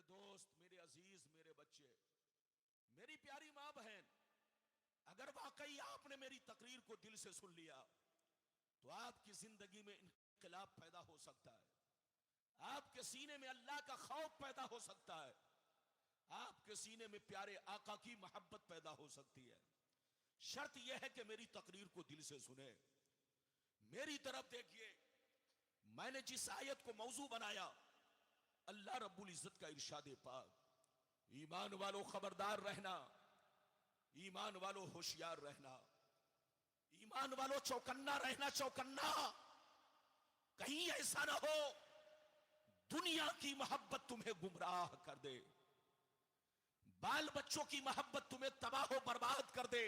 दोस्त, मेरे अजीज, मेरे बच्चे, मेरी प्यारी माँ बहन, अगर वाकई आपने मेरी तकरीर को दिल से सुन लिया तो आपकी जिंदगी में इनकलाब पैदा हो सकता है। आपके सीने में अल्लाह का खौफ पैदा हो सकता है। आपके सीने में प्यारे आका की मोहब्बत पैदा हो सकती है। शर्त यह है कि मेरी तकरीर को दिल से सुने, मेरी तरफ देखिए। मैंने जिस आयत को मौजू बनाया, अल्लाह रब्बुल इज्जत का इरशाद पाक, ईमान वालों खबरदार रहना, ईमान वालों होशियार रहना, ईमान वालों चौकन्ना रहना, चौकन्ना। कहीं ऐसा ना हो दुनिया की मोहब्बत तुम्हें गुमराह कर दे, बाल बच्चों की मोहब्बत तुम्हें तबाह व बर्बाद कर दे,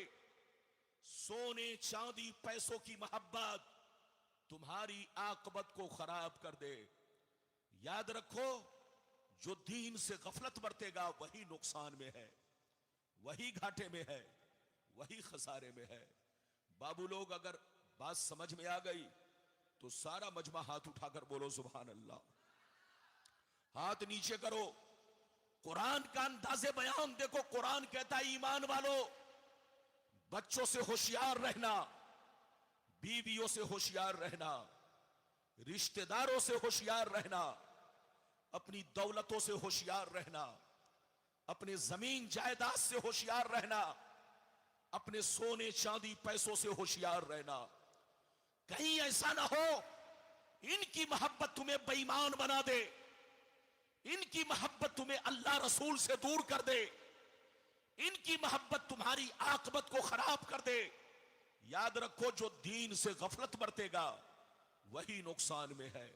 सोने चांदी पैसों की मोहब्बत तुम्हारी आकबत को खराब कर दे। याद रखो, जो दीन से गफलत बरतेगा वही नुकसान में है, वही घाटे में है, वही खसारे में है। बाबू लोग, अगर बात समझ में आ गई तो सारा मजमा हाथ उठाकर बोलो सुभान अल्लाह। हाथ नीचे करो। कुरान का अंदाज़े बयान देखो। कुरान कहता है ईमान वालों, बच्चों से होशियार रहना, बीवियों से होशियार रहना, रिश्तेदारों से होशियार रहना, अपनी दौलतों से होशियार रहना, अपने जमीन जायदाद से होशियार रहना, अपने सोने चांदी पैसों से होशियार रहना। कहीं ऐसा ना हो इनकी मोहब्बत तुम्हें बेईमान बना दे, इनकी मोहब्बत तुम्हें अल्लाह रसूल से दूर कर दे, इनकी मोहब्बत तुम्हारी आकबत को खराब कर दे। याद रखो, जो दीन से गफलत बरतेगा वही नुकसान में है,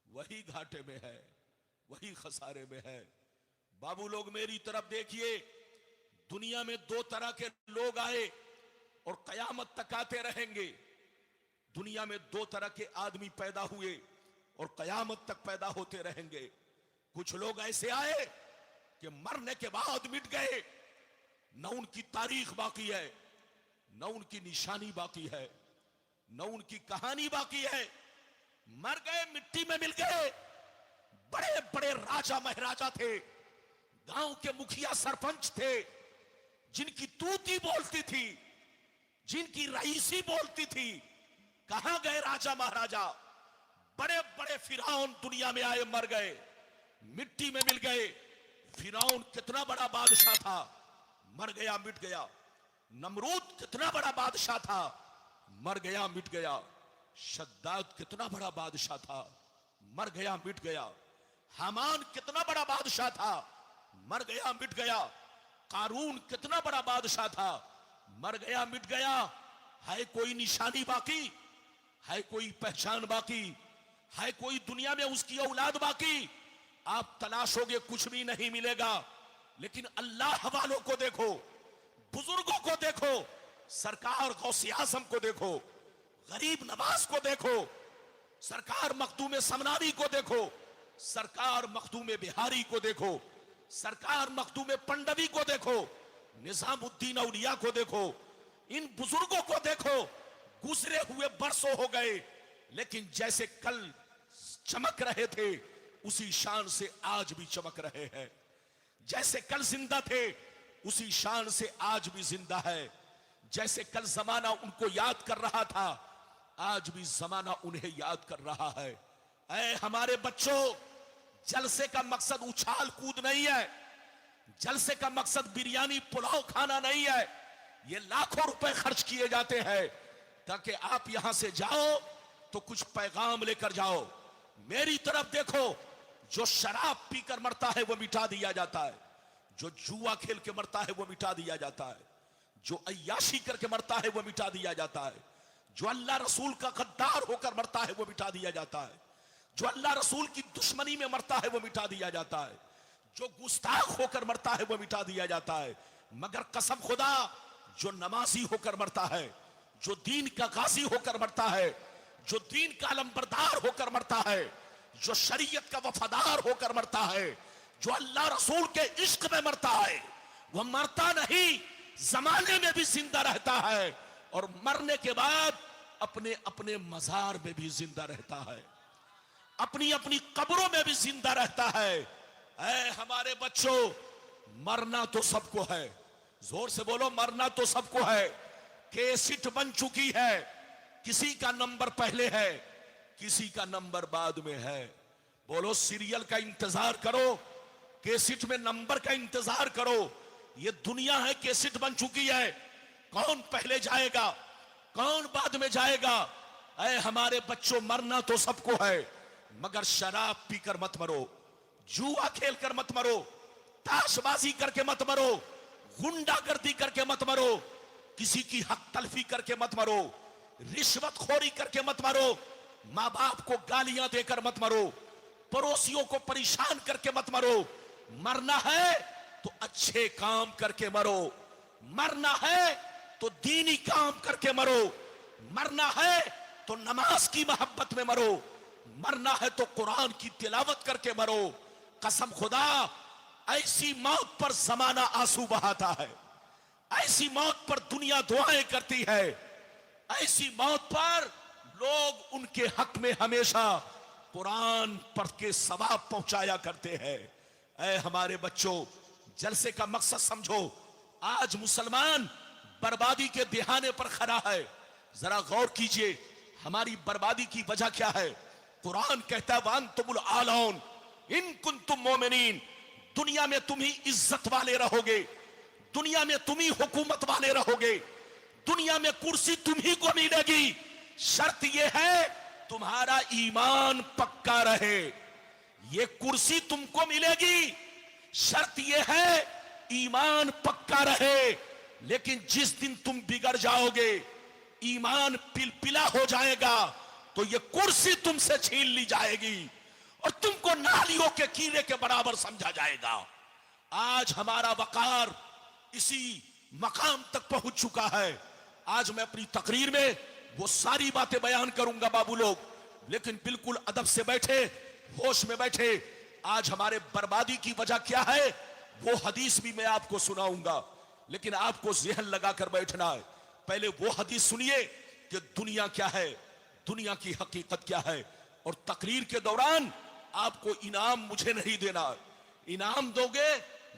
वही घाटे में है, वही खसारे में है। बाबू लोग, मेरी तरफ देखिए। दुनिया में दो तरह के लोग आए और कयामत तक आते रहेंगे। दुनिया में दो तरह के आदमी पैदा हुए और कयामत तक पैदा होते रहेंगे। कुछ लोग ऐसे आए कि मरने के बाद मिट गए, न उनकी तारीख बाकी है, न उनकी निशानी बाकी है, न उनकी कहानी बाकी है। मर गए, मिट्टी में मिल गए। बड़े बड़े राजा महाराजा थे, गांव के मुखिया सरपंच थे, जिनकी तूती बोलती थी, जिनकी रईसी बोलती थी। कहां गए राजा महाराजा? बड़े बड़े फिरौन दुनिया में आए, मर गए, मिट्टी में मिल गए। फिरौन कितना बड़ा बादशाह था, मर गया, मिट गया। नमरूद कितना बड़ा बादशाह था, मर गया, मिट गया। शद्दाद कितना बड़ा बादशाह था, मर गया, मिट गया। हामान कितना बड़ा बादशाह था, मर गया, मिट गया। कारून कितना बड़ा बादशाह था, मर गया, मिट गया। है कोई निशानी बाकी? है कोई पहचान बाकी? है कोई दुनिया में उसकी औलाद बाकी? आप तलाशोगे, कुछ भी नहीं मिलेगा। लेकिन अल्लाह वालों को देखो, बुजुर्गों को देखो, सरकार गौसे आजम को देखो, गरीब नवाज को देखो, सरकार मखदूम समनावी को देखो, सरकार मखदूम बिहारी को देखो, सरकार मखदूम पंडवी को देखो, निजामुद्दीन औलिया को देखो। इन बुजुर्गों को देखो, गुजरे हुए बरसों हो गए, लेकिन जैसे कल चमक रहे थे उसी शान से आज भी चमक रहे हैं। जैसे कल जिंदा थे उसी शान से आज भी जिंदा है। जैसे कल जमाना उनको याद कर रहा था, आज भी जमाना उन्हें याद कर रहा है। ऐ हमारे बच्चों, जलसे का मकसद उछाल कूद नहीं है, जलसे का मकसद बिरयानी पुलाव खाना नहीं है। ये लाखों रुपए खर्च किए जाते हैं ताकि आप यहां से जाओ तो कुछ पैगाम लेकर जाओ। मेरी तरफ देखो, जो शराब पीकर मरता है वो मिटा दिया जाता है, जो जुआ खेल के मरता है वो मिटा दिया जाता है, जो अय्याशी करके मरता है वो मिटा दिया जाता है, जो अल्लाह रसूल का गद्दार होकर मरता है वो मिटा दिया जाता है, जो अल्लाह रसूल की दुश्मनी में मरता है वो मिटा दिया जाता है, जो गुस्ताख होकर मरता है वो मिटा दिया जाता है। मगर कसम खुदा, जो नमाजी होकर मरता है, जो दीन का गाजी होकर मरता है, जो दीन का अलमबरदार होकर मरता है, जो शरीयत का वफादार होकर मरता है, जो अल्लाह रसूल के इश्क में मरता है, वह मरता नहीं, जमाने में भी जिंदा रहता है और मरने के बाद अपने अपने मजार में भी जिंदा रहता है, अपनी अपनी कब्रों में भी जिंदा रहता है। ऐ हमारे बच्चों, मरना तो सबको है, जोर से बोलो, मरना तो सबको है। कैसेट बन चुकी है, किसी का नंबर पहले है, किसी का नंबर बाद में है। बोलो, सीरियल का इंतजार करो, कैसेट में नंबर का इंतजार करो। ये दुनिया है, कैसेट बन चुकी है। कौन पहले जाएगा, कौन बाद में जाएगा? ऐ हमारे बच्चों, मरना तो सबको है, मगर शराब पीकर मत मरो, जुआ खेलकर मत मरो, ताशबाजी करके मत मरो, गुंडागर्दी करके मत मरो, किसी की हक तलफी करके मत मरो, रिश्वतखोरी करके मत मरो, मां बाप को गालियां देकर मत मरो, पड़ोसियों को परेशान करके मत मरो। मरना है तो अच्छे काम करके मरो, मरना है तो दीनी काम करके मरो, मरना है तो नमाज की मोहब्बत में मरो, मरना है तो कुरान की तिलावत करके मरो। कसम खुदा, ऐसी मौत पर जमाना आंसू बहाता है, ऐसी मौत पर दुनिया दुआएं करती है, ऐसी मौत पर लोग उनके हक में हमेशा कुरान पढ़ के सवाब पहुंचाया करते हैं। ऐ हमारे बच्चों, जलसे का मकसद समझो। आज मुसलमान बर्बादी के दिहाने पर खड़ा है। जरा गौर कीजिए, हमारी बर्बादी की वजह क्या है? कुरान कहता है, वान तुमुल आलौन इन कुंतुम मोमिनीन, दुनिया में तुम ही इज्जत वाले रहोगे, दुनिया में तुम ही हुकूमत वाले रहोगे, दुनिया में कुर्सी तुम ही को मिलेगी। शर्त यह है तुम्हारा ईमान पक्का रहे, ये कुर्सी तुमको मिलेगी, शर्त यह है ईमान पक्का रहे। लेकिन जिस दिन तुम बिगड़ जाओगे, ईमान पिलपिला हो जाएगा, तो ये कुर्सी तुमसे छीन ली जाएगी और तुमको नालियों के कीड़े के बराबर समझा जाएगा। आज हमारा वकार इसी मकाम तक पहुंच चुका है। आज मैं अपनी तकरीर में वो सारी बातें बयान करूंगा बाबू लोग, लेकिन बिल्कुल अदब से बैठे, होश में बैठे। आज हमारे बर्बादी की वजह क्या है, वो हदीस भी मैं आपको सुनाऊंगा, लेकिन आपको ज़हन लगाकर बैठना है। पहले वो हदीस सुनिए कि दुनिया क्या है, दुनिया की हकीकत क्या है। और तकरीर के दौरान आपको इनाम मुझे नहीं देना, इनाम दोगे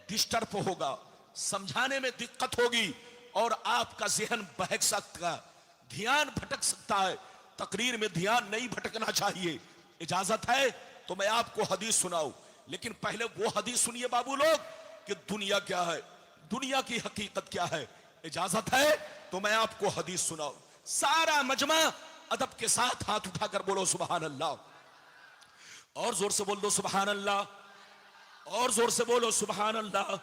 डिस्टर्ब होगा, समझाने में दिक्कत होगी और आपका ज़हन बहक सकता है, ध्यान भटक सकता है। तकरीर में ध्यान नहीं भटकना चाहिए। इजाजत है तो मैं आपको हदीस सुनाऊं, लेकिन पहले वो हदीस सुनिए बाबू लोग कि दुनिया क्या है, दुनिया की हकीकत क्या है। इजाजत है तो मैं आपको हदीस सुनाऊं। सारा मजमा अदब के साथ हाथ उठाकर बोलो सुभान अल्लाह, और जोर से बोल दो सुभान अल्लाह, और जोर से बोलो सुभान अल्लाह।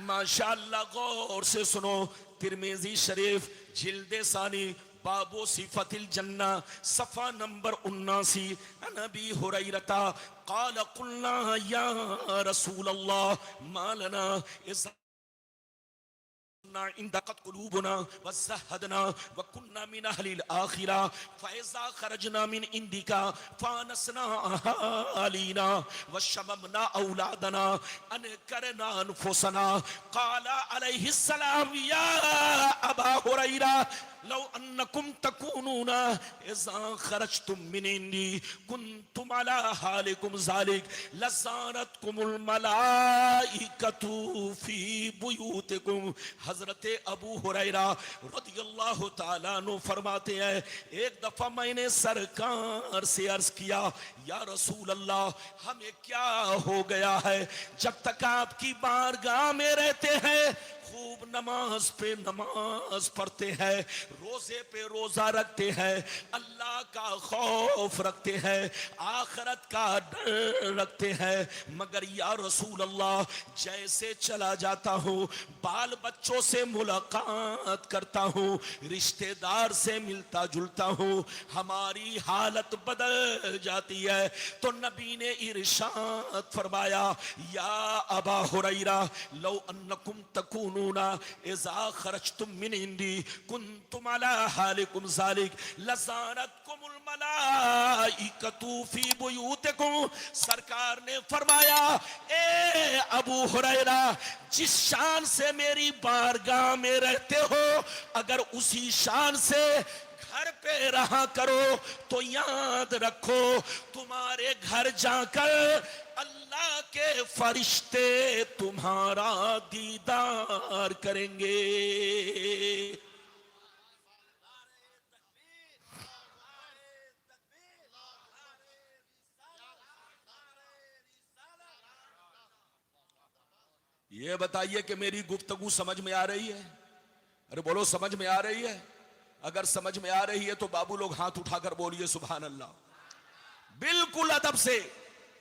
माशाअल्लाह, गौर से सुनो। तिरमिजी शरीफ जिल्दे सानी बाबो सिफतिल जन्ना सफा नंबर 79, नबी हुरैरता क़ाल क़ुलना या रसूल अल्लाह मा लना इंदक़त क़ुलूबुना वज़हदना वकुन्ना मिन अहलिल आखिरा फ़इज़ा ख़रजना मिन इंदिका फ़ानसना अहलीना वशममना औलादना अनकरना अनफुसना। क़ाल अलैहिस्सलाम या अबा हुरैरा लौ अन्नकुम तकूनूना इज़ा ख़रजतुम मिन इंदी कुन्तुम अला हालिकुम ज़ालिक लज़ारतकुमुल मलाइकतु फ़ी बुयूतिकुम। हज़रत अबू हुरैरा रज़ियल्लाहु ताला अन्हु फरमाते हैं, एक दफ़ा मैंने सरकार से अर्ज़ किया, या रसूल अल्लाह, हमें क्या हो गया है, जब तक आपकी बारगाह में रहते हैं खूब नमाज पे नमाज पढ़ते हैं, रोजे पे रोजा रखते हैं, अल्लाह का खौफ रखते हैं, आखिरत का डर रखते हैं, मगर या रसूल अल्लाह, जैसे चला जाता हूँ, बाल बच्चों से मुलाकात करता हूँ, रिश्तेदार से मिलता जुलता हूँ, हमारी हालत बदल जाती है। तो नबी ने इरशाद फरमाया, या अबा हुरैरा लौ अन्नकुम तकूनूना इज़ा खरजतुम मिन इंदी कुन्तुम अला हालिकुम ज़ालिक लज़ारतकुमुल मलाइकतु फी बुयूतिकुम। सरकार ने फरमाया, ए अबू हुरैरा, जिस शान से मेरी बारगाह में रहते हो, अगर उसी शान से घर पे रहा करो तो याद रखो, तुम्हारे घर जाकर अल्लाह के फरिश्ते तुम्हारा दीदार करेंगे। ये बताइए कि मेरी गुफ्तगू समझ में आ रही है? अरे बोलो, समझ में आ रही है? अगर समझ में आ रही है तो बाबू लोग हाथ उठाकर बोलिए सुभान अल्लाह। बिल्कुल अदब से।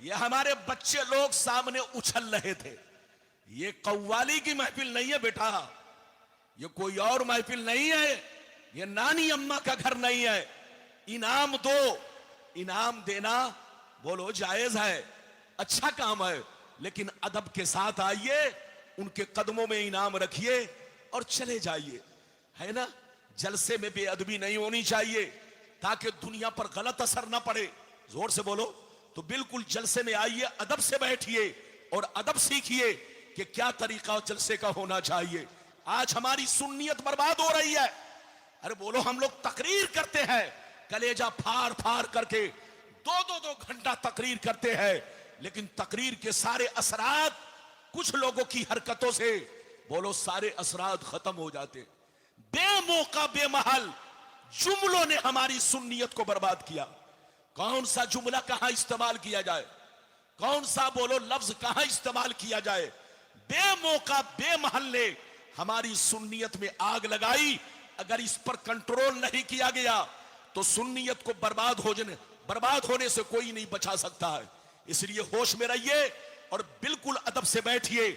ये हमारे बच्चे लोग सामने उछल रहे थे। ये कव्वाली की महफिल नहीं है बेटा, ये कोई और महफिल नहीं है, ये नानी अम्मा का घर नहीं है। इनाम दो, इनाम देना बोलो जायज है, अच्छा काम है, लेकिन अदब के साथ आइए, उनके कदमों में इनाम रखिए और चले जाइए, है ना। जलसे में बेअदबी नहीं होनी चाहिए ताकि दुनिया पर गलत असर ना पड़े। जोर से बोलो। तो बिल्कुल जलसे में आइए, अदब से बैठिए और अदब सीखिए कि क्या तरीका जलसे का होना चाहिए। आज हमारी सुन्नियत बर्बाद हो रही है। अरे बोलो, हम लोग तकरीर करते हैं, कलेजा फाड़ फाड़ करके दो घंटा तकरीर करते हैं, लेकिन तकरीर के सारे असरात कुछ लोगों की हरकतों से बोलो सारे असरात खत्म हो जाते। बेमौका बेमहल जुमलों ने हमारी सुन्नियत को बर्बाद किया। कौन सा जुमला कहां इस्तेमाल किया जाए, कौन सा बोलो लफ्ज कहां इस्तेमाल किया जाए। बेमौका बेमहल ने हमारी सुन्नियत में आग लगाई। अगर इस पर कंट्रोल नहीं किया गया तो सुन्नियत को बर्बाद होने से कोई नहीं बचा सकता है। इसलिए होश में रहिए और बिल्कुल अदब से बैठिए।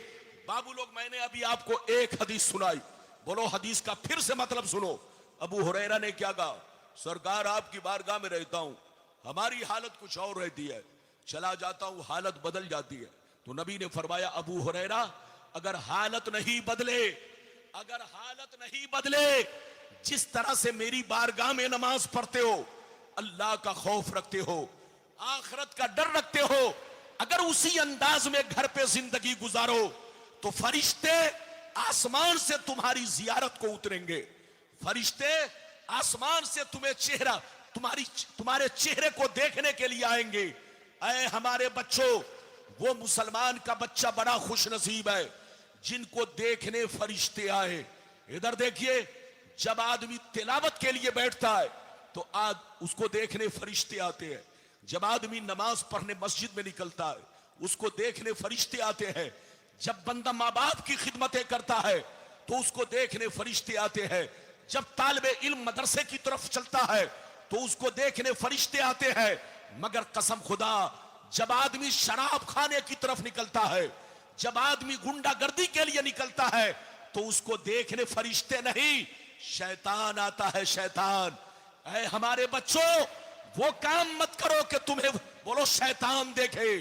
बाबू लोग, मैंने अभी आपको एक हदीस सुनाई, बोलो हदीस का फिर से मतलब सुनो। अबू हुरैरा ने क्या कहा? सरकार आपकी बारगाह में रहता हूं, हमारी हालत कुछ और रहती है, चला जाता हूं हालत बदल जाती है। तो नबी ने फरमाया, अबू हुरैरा अगर हालत नहीं बदले, जिस तरह से मेरी बारगाह में नमाज पढ़ते हो, अल्लाह का खौफ रखते हो, आखिरत का डर रखते हो, अगर उसी अंदाज में घर पे जिंदगी गुजारो तो फरिश्ते आसमान से तुम्हारी जियारत को उतरेंगे। फरिश्ते आसमान से तुम्हारे चेहरे को देखने के लिए आएंगे। ऐ हमारे बच्चों, वो मुसलमान का बच्चा बड़ा खुश नसीब है जिनको देखने फरिश्ते आए। इधर देखिए, जब आदमी तिलावत के लिए बैठता है तो आज उसको देखने फरिश्ते आते हैं। जब आदमी नमाज पढ़ने मस्जिद में निकलता है उसको देखने फरिश्ते आते हैं। जब बंदा माँ बाप की खिदमतें करता है तो उसको देखने फरिश्ते आते हैं। जब तालिबे इल्म मदरसे की तरफ चलता है तो उसको देखने फरिश्ते आते हैं। मगर कसम खुदा, जब आदमी शराब खाने की तरफ निकलता है, जब आदमी गुंडागर्दी के लिए निकलता है तो उसको देखने फरिश्ते नहीं, शैतान आता है, शैतान। ऐ हमारे बच्चों, वो काम मत करो कि तुम्हें बोलो शैतान देखे,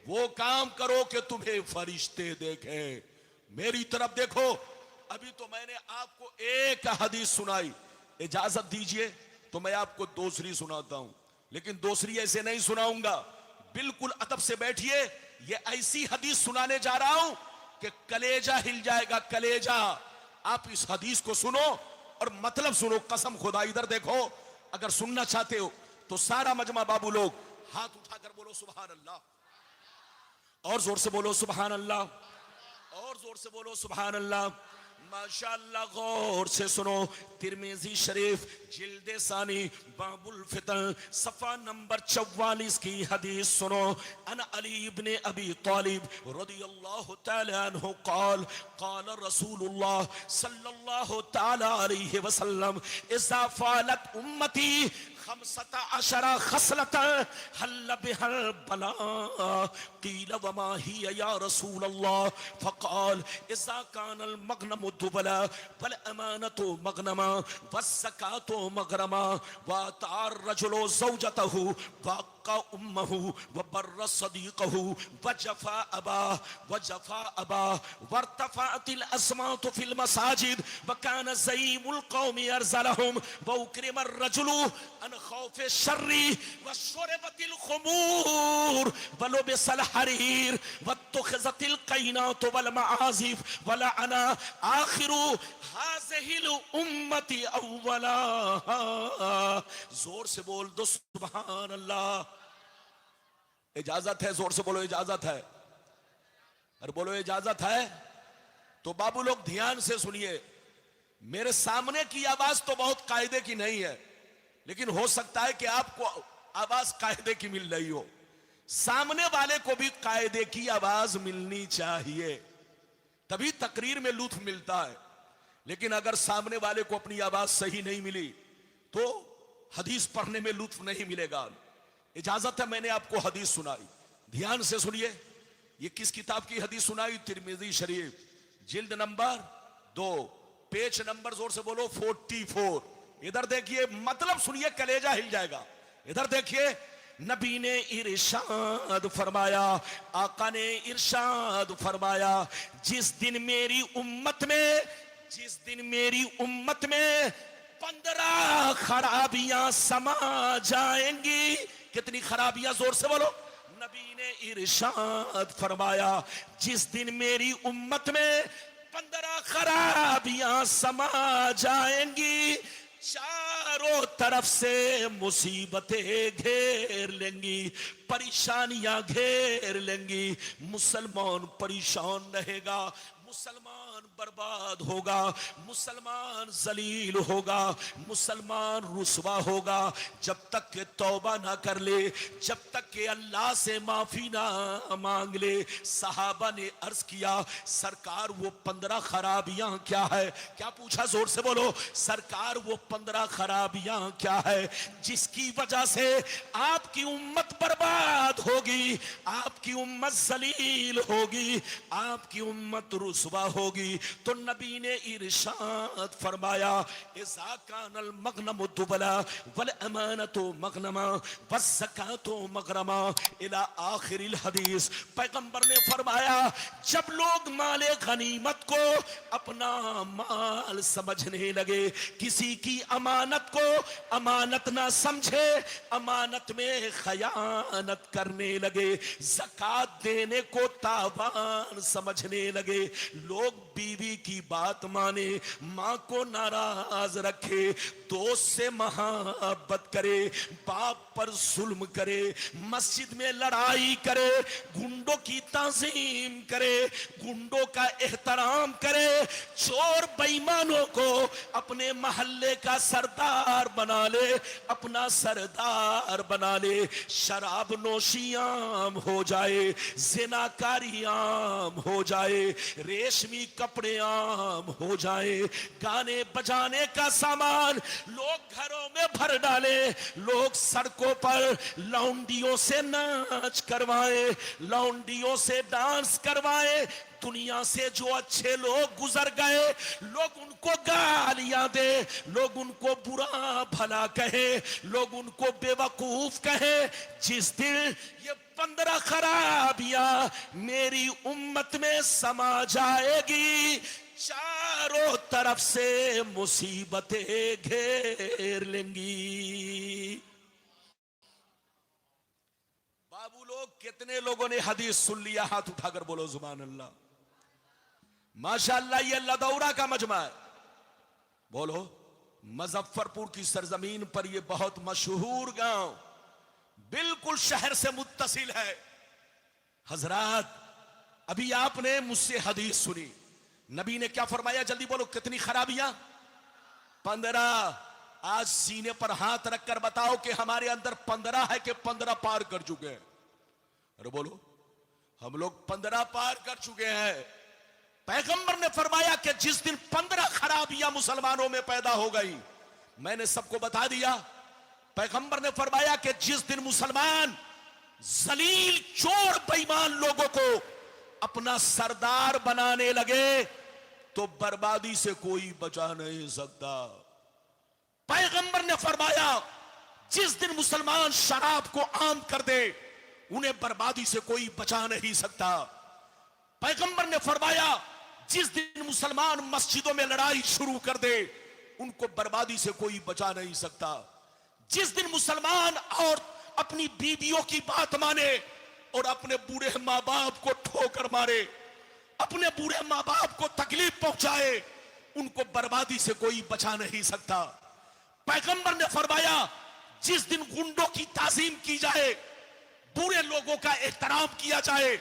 वो काम करो कि तुम्हें फरिश्ते देखे। मेरी तरफ देखो। अभी तो मैंने आपको एक हदीस सुनाई, इजाजत दीजिए तो मैं आपको दूसरी सुनाता हूं, लेकिन दूसरी ऐसे नहीं सुनाऊंगा। बिल्कुल अदब से बैठिए। ये ऐसी हदीस सुनाने जा रहा हूं कि कलेजा हिल जाएगा, कलेजा। आप इस हदीस को सुनो और मतलब सुनो, कसम खुदा। इधर देखो, अगर सुनना चाहते हो तो सारा मजमा बाबू लोग हाथ उठाकर बोलो सुभान अल्लाह, और जोर से बोलो सुभान अल्लाह, और जोर से बोलो सुभान अल्लाह। माशाअल्लाह, गौर से सुनो। तिरमिजी शरीफ जिल्दे सानी बाबुल फितन सफा नंबर 44 की हदीस सुनो। अन अली इब्ने अबी तालिब रदियल्लाहु तआला अन्हु क़ाल क़ाल रसूलुल्लाह सल्लल्लाहु तआला अलैहि वसल्लम इज़ा फ़ालत उम्मती 15 खसलतन हल्ल बिहल बला क़ील वमा हिय या रसूलल्लाह फ़क़ाल इज़ा कानल मग़नमु दुबला वल अमानतु मग़नमा वज़्ज़कातु मग़रमा वअतार रजुलु ज़ौजतहु वअक़्क़ा उम्महु वबर्र सदीक़हु वजफ़ा अबा वर्तफ़अतिल अस्मातु फिल मसाजिद वकान ज़ईमुल क़ौमि अरज़लहुम वउक्रिमर रजुलु अन खौफ़े शर्री वशुरबतिल ख़ुमूर वलुबिसल हरीर वत्तुख़िज़तिल क़ैनातु वल मआज़िफ़ वलअना आखिरु हाज़िहिल उम्मति अव्वलाहा। जोर से बोल दो सुभान अल्लाह। इजाजत है, जोर से बोलो इजाजत है। और बोलो इजाजत है? तो बाबू लोग ध्यान से सुनिए, मेरे सामने की आवाज तो बहुत कायदे की नहीं है, लेकिन हो सकता है कि आपको आवाज कायदे की मिल रही हो। सामने वाले को भी कायदे की आवाज मिलनी चाहिए, तभी तकरीर में लुत्फ मिलता है। लेकिन अगर सामने वाले को अपनी आवाज सही नहीं मिली तो हदीस पढ़ने में लुत्फ नहीं मिलेगा। इजाजत है, मैंने आपको हदीस सुनाई, ध्यान से सुनिए। ये किस किताब की हदीस सुनाई? तिरमिज़ी शरीफ, जिल्द नंबर 2, पेज नंबर, जोर से बोलो, 44। इधर देखिए, मतलब सुनिए, कलेजा हिल जाएगा। इधर देखिए, नबी ने इरशाद फरमाया, आका ने इरशाद फरमाया, जिस दिन मेरी उम्मत में 15 खराबियां समा जाएंगी। कितनी खराबियां? जोर से बोलो। नबी ने इरशाद फरमाया, जिस दिन मेरी उम्मत में 15 खराबियां समा जाएंगी, चारों तरफ से मुसीबतें घेर लेंगी, परेशानियां घेर लेंगी, मुसलमान परेशान रहेगा, मुसलमान बर्बाद होगा, मुसलमान जलील होगा, मुसलमान रुसवा होगा, जब तक के तौबा ना कर ले, जब तक के अल्लाह से माफी ना मांग ले। सहाबा ने अर्ज किया, सरकार वो 15 खराबियां क्या है? क्या पूछा? जोर से बोलो। सरकार वो 15 खराबियां क्या है जिसकी वजह से आपकी उम्मत बर्बाद होगी, आपकी उम्मत जलील होगी, आपकी उम्मत रुसवा होगी? तो नबी ने इरशाद फरमाया, इज़ा कानल मगनमु दुबला वल अमानतु मगनमा वज़्ज़कातु मगरमा इला आखिरिल हदीस। पैगंबर ने फरमाया, जब लोग माले गनीमत को अपना माल समझने लगे, किसी की अमानत को अमानत ना समझे, अमानत में खयानत करने लगे, ज़कात देने को तावान समझने लगे, लोग बीवी की बात माने, माँ को नाराज रखे, दोस्त से मोहब्बत करे, बाप पर जुल्म करे, मस्जिद में लड़ाई करे, गुंडों की ताज़ीम करे, गुंडों का एहतराम करे, चोर बेईमानों को अपने मोहल्ले का सरदार बना ले, अपना सरदार बना ले, शराब नोशी आम हो जाए, ज़िनाकारी आम हो जाए, रेशमी कपड़े आम हो जाए, गाने बजाने का सामान लोग घरों में भर डाले, लोग सड़कों पर लौंडियों से नाच करवाए, लौंडियों से डांस करवाए, दुनिया से जो अच्छे लोग गुजर गए लोग उनको गालियां दे, लोग उनको बुरा भला कहे, लोग उनको बेवकूफ कहे। जिस दिन ये 15 खराबियां मेरी उम्मत में समा जाएगी, चारों तरफ से मुसीबतें घेर लेंगी। बाबू लोग, कितने लोगों ने हदीस सुन लिया? हाथ उठाकर बोलो जुबान अल्लाह। माशाअल्लाह, ये लदौरा का मजमा है। बोलो, मुजफ्फरपुर की सरजमीन पर यह बहुत मशहूर गांव बिल्कुल शहर से मुत्तसिल है। हजरात, अभी आपने मुझसे हदीस सुनी, नबी ने क्या फरमाया? जल्दी बोलो, कितनी खराबियां? 15। आज सीने पर हाथ रखकर बताओ कि हमारे अंदर 15 है कि 15 पार कर चुके हैं? अरे बोलो, हम लोग 15 पार कर चुके हैं। पैगंबर ने फरमाया कि जिस दिन 15 खराबियां मुसलमानों में पैदा हो गई, मैंने सबको बता दिया। पैगंबर ने फरमाया कि जिस दिन मुसलमान जलील चोर बेईमान लोगों को अपना सरदार बनाने लगे तो बर्बादी से कोई बचा नहीं सकता। पैगंबर ने फरमाया, जिस दिन मुसलमान शराब को आम कर दे उन्हें बर्बादी से कोई बचा नहीं सकता। पैगंबर ने फरमाया, जिस दिन मुसलमान मस्जिदों में लड़ाई शुरू कर दे उनको बर्बादी से कोई बचा नहीं सकता। जिस दिन मुसलमान और अपनी बीवियों की बात माने और अपने बूढ़े माँ बाप को ठोकर मारे, अपने बूढ़े माँ बाप को तकलीफ पहुंचाए, उनको बर्बादी से कोई बचा नहीं सकता। पैगंबर ने फरमाया, जिस दिन गुंडों की ताजीम की जाए, बुरे लोगों का एहतराम किया जाए,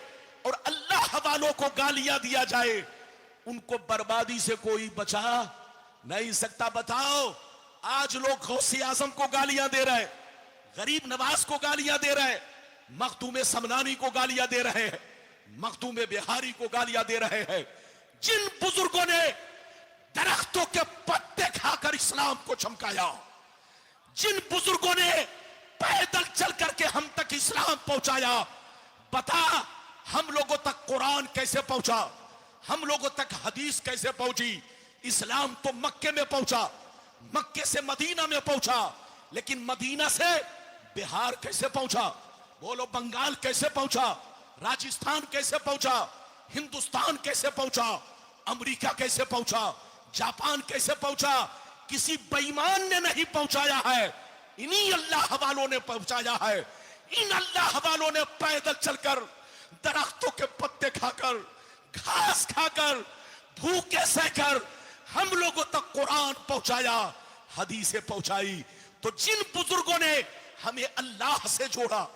और अल्लाह वालों को गालियां दिया जाए, उनको बर्बादी से कोई बचा नहीं सकता। बताओ, आज लोग गौसे आजम को गालियां दे रहे हैं, गरीब नवाज को गालियां दे रहे हैं, मखदूम समनानी को गालियां दे रहे हैं, मखदूम बिहारी को गालियां दे रहे हैं। जिन बुजुर्गों ने दरख्तों के पत्ते खाकर इस्लाम को चमकाया, जिन बुजुर्गों ने पैदल चल करके हम तक इस्लाम पहुंचाया, बता हम लोगों तक कुरान कैसे पहुंचा, हम लोगों तक हदीस कैसे पहुंची। इस्लाम तो मक्के में पहुंचा, मक्के से मदीना में पहुंचा, लेकिन मदीना से बिहार कैसे पहुंचा, बोलो बंगाल कैसे पहुंचा, राजस्थान कैसे पहुंचा, हिंदुस्तान कैसे पहुंचा, अमेरिका कैसे पहुंचा, जापान कैसे पहुंचा। किसी बेईमान ने नहीं पहुंचाया है, इन्हीं अल्लाह वालों ने पहुंचाया है। इन अल्लाह वालों ने पैदल चलकर, दरख्तों के पत्ते खाकर, घास खाकर, भूखे सहकर हम लोगों तक कुरान पहुंचाया, हदीसें पहुंचाई। तो जिन बुजुर्गों ने हमें अल्लाह से जोड़ा,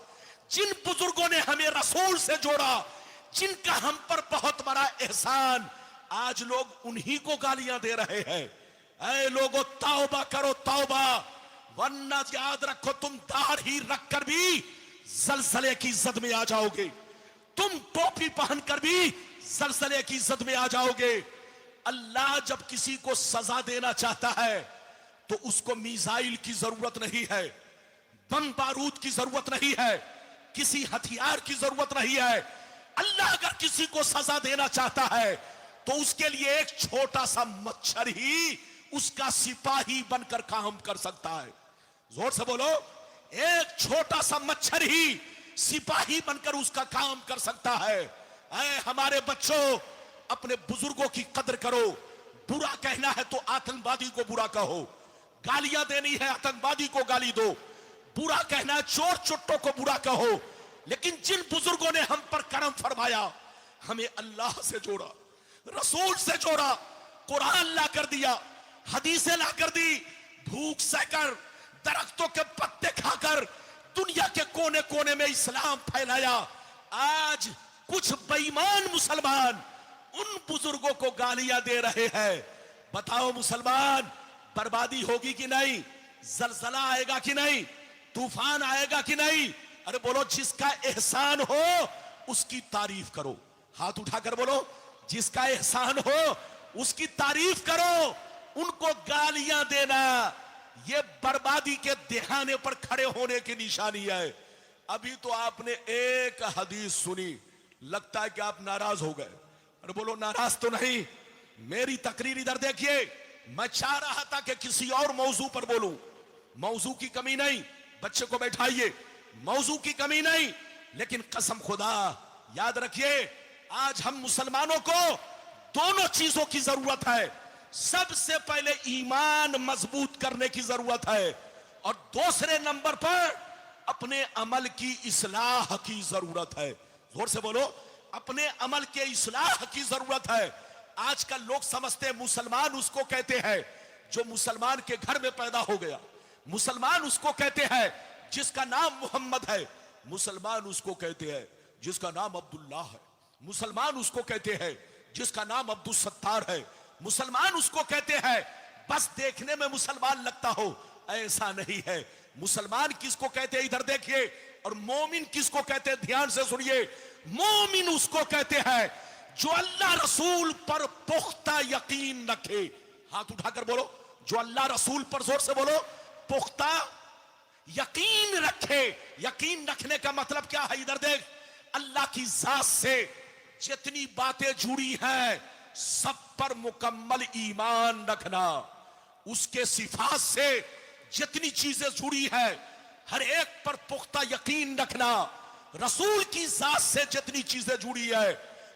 जिन बुजुर्गों ने हमें रसूल से जोड़ा, जिनका हम पर बहुत बड़ा एहसान, आज लोग उन्हीं को गालियां दे रहे हैं। ऐ लोगों, तौबा करो तौबा, वरना याद रखो तुम दाढ़ी रखकर भी जलजले की जद में आ जाओगे, तुम टोपी पहनकर भी जलजले की जद में आ जाओगे। अल्लाह जब किसी को सजा देना चाहता है तो उसको मिसाइल की जरूरत नहीं है, बम बारूद की जरूरत नहीं है, किसी हथियार की जरूरत नहीं है। अल्लाह अगर किसी को सजा देना चाहता है तो उसके लिए एक छोटा सा मच्छर ही उसका सिपाही बनकर काम कर सकता है। जोर से बोलो, एक छोटा सा मच्छर ही सिपाही बनकर उसका काम कर सकता है। ऐ हमारे बच्चों, अपने बुजुर्गों की कदर करो। बुरा कहना है तो आतंकवादी को बुरा कहो, गालियां देनी है आतंकवादी को गाली दो, बुरा कहना है चोर चुट्टों को बुरा कहो। लेकिन जिन बुजुर्गों ने हम पर करम फरमाया, हमें अल्लाह से जोड़ा, रसूल से जोड़ा, कुरान ला कर दिया, हदीसें ला कर दी, भूख सहकर, दरख्तों के पत्ते खाकर दुनिया के कोने कोने में इस्लाम फैलाया। आज कुछ बेईमान मुसलमान उन बुजुर्गों को गालियां दे रहे हैं। बताओ मुसलमान, बर्बादी होगी कि नहीं, जलजला आएगा कि नहीं, तूफान आएगा कि नहीं? अरे बोलो, जिसका एहसान हो उसकी तारीफ करो। हाथ उठाकर बोलो, जिसका एहसान हो उसकी तारीफ करो। उनको गालियां देना ये बर्बादी के दिखाने पर खड़े होने की निशानी है। अभी तो आपने एक हदीस सुनी, लगता है कि आप नाराज हो गए। अरे बोलो, नाराज तो नहीं। मेरी तकरीर इधर देखिए, मैं चाह रहा था कि किसी और मौजू पर बोलूं, मौजू की कमी नहीं, बच्चे को बैठाइए, मौजू की कमी नहीं, लेकिन कसम खुदा याद रखिए, आज हम मुसलमानों को दोनों चीजों की जरूरत है। सबसे पहले ईमान मजबूत करने की जरूरत है, और दूसरे नंबर पर अपने अमल की इस्लाह की जरूरत है। जोर से बोलो, अपने अमल के इस्लाह की जरूरत है। आजकल लोग समझते हैं मुसलमान उसको कहते हैं जो मुसलमान के घर में पैदा हो गया, मुसलमान उसको कहते हैं जिसका नाम मोहम्मद है, मुसलमान उसको कहते हैं जिसका नाम अब्दुल्लाह है, मुसलमान उसको कहते हैं जिसका नाम अब्दुल सत्तार है, मुसलमान उसको कहते हैं बस देखने में मुसलमान लगता हो। ऐसा नहीं है। मुसलमान किसको कहते हैं इधर देखिए, और मोमिन किसको कहते हैं ध्यान से सुनिए। मोमिन उसको कहते हैं जो अल्लाह रसूल पर पुख्ता यकीन रखे। हाथ उठाकर बोलो, जो अल्लाह रसूल पर, जोर से बोलो, पुख्ता यकीन रखे। यकीन रखने का मतलब क्या है? इधर देख, अल्लाह की जात से जितनी बातें जुड़ी हैं सब पर मुकम्मल ईमान रखना, उसके सिफात से जितनी चीजें जुड़ी है हर एक पर पुख्ता यकीन रखना, रसूल की जात से जितनी चीजें जुड़ी है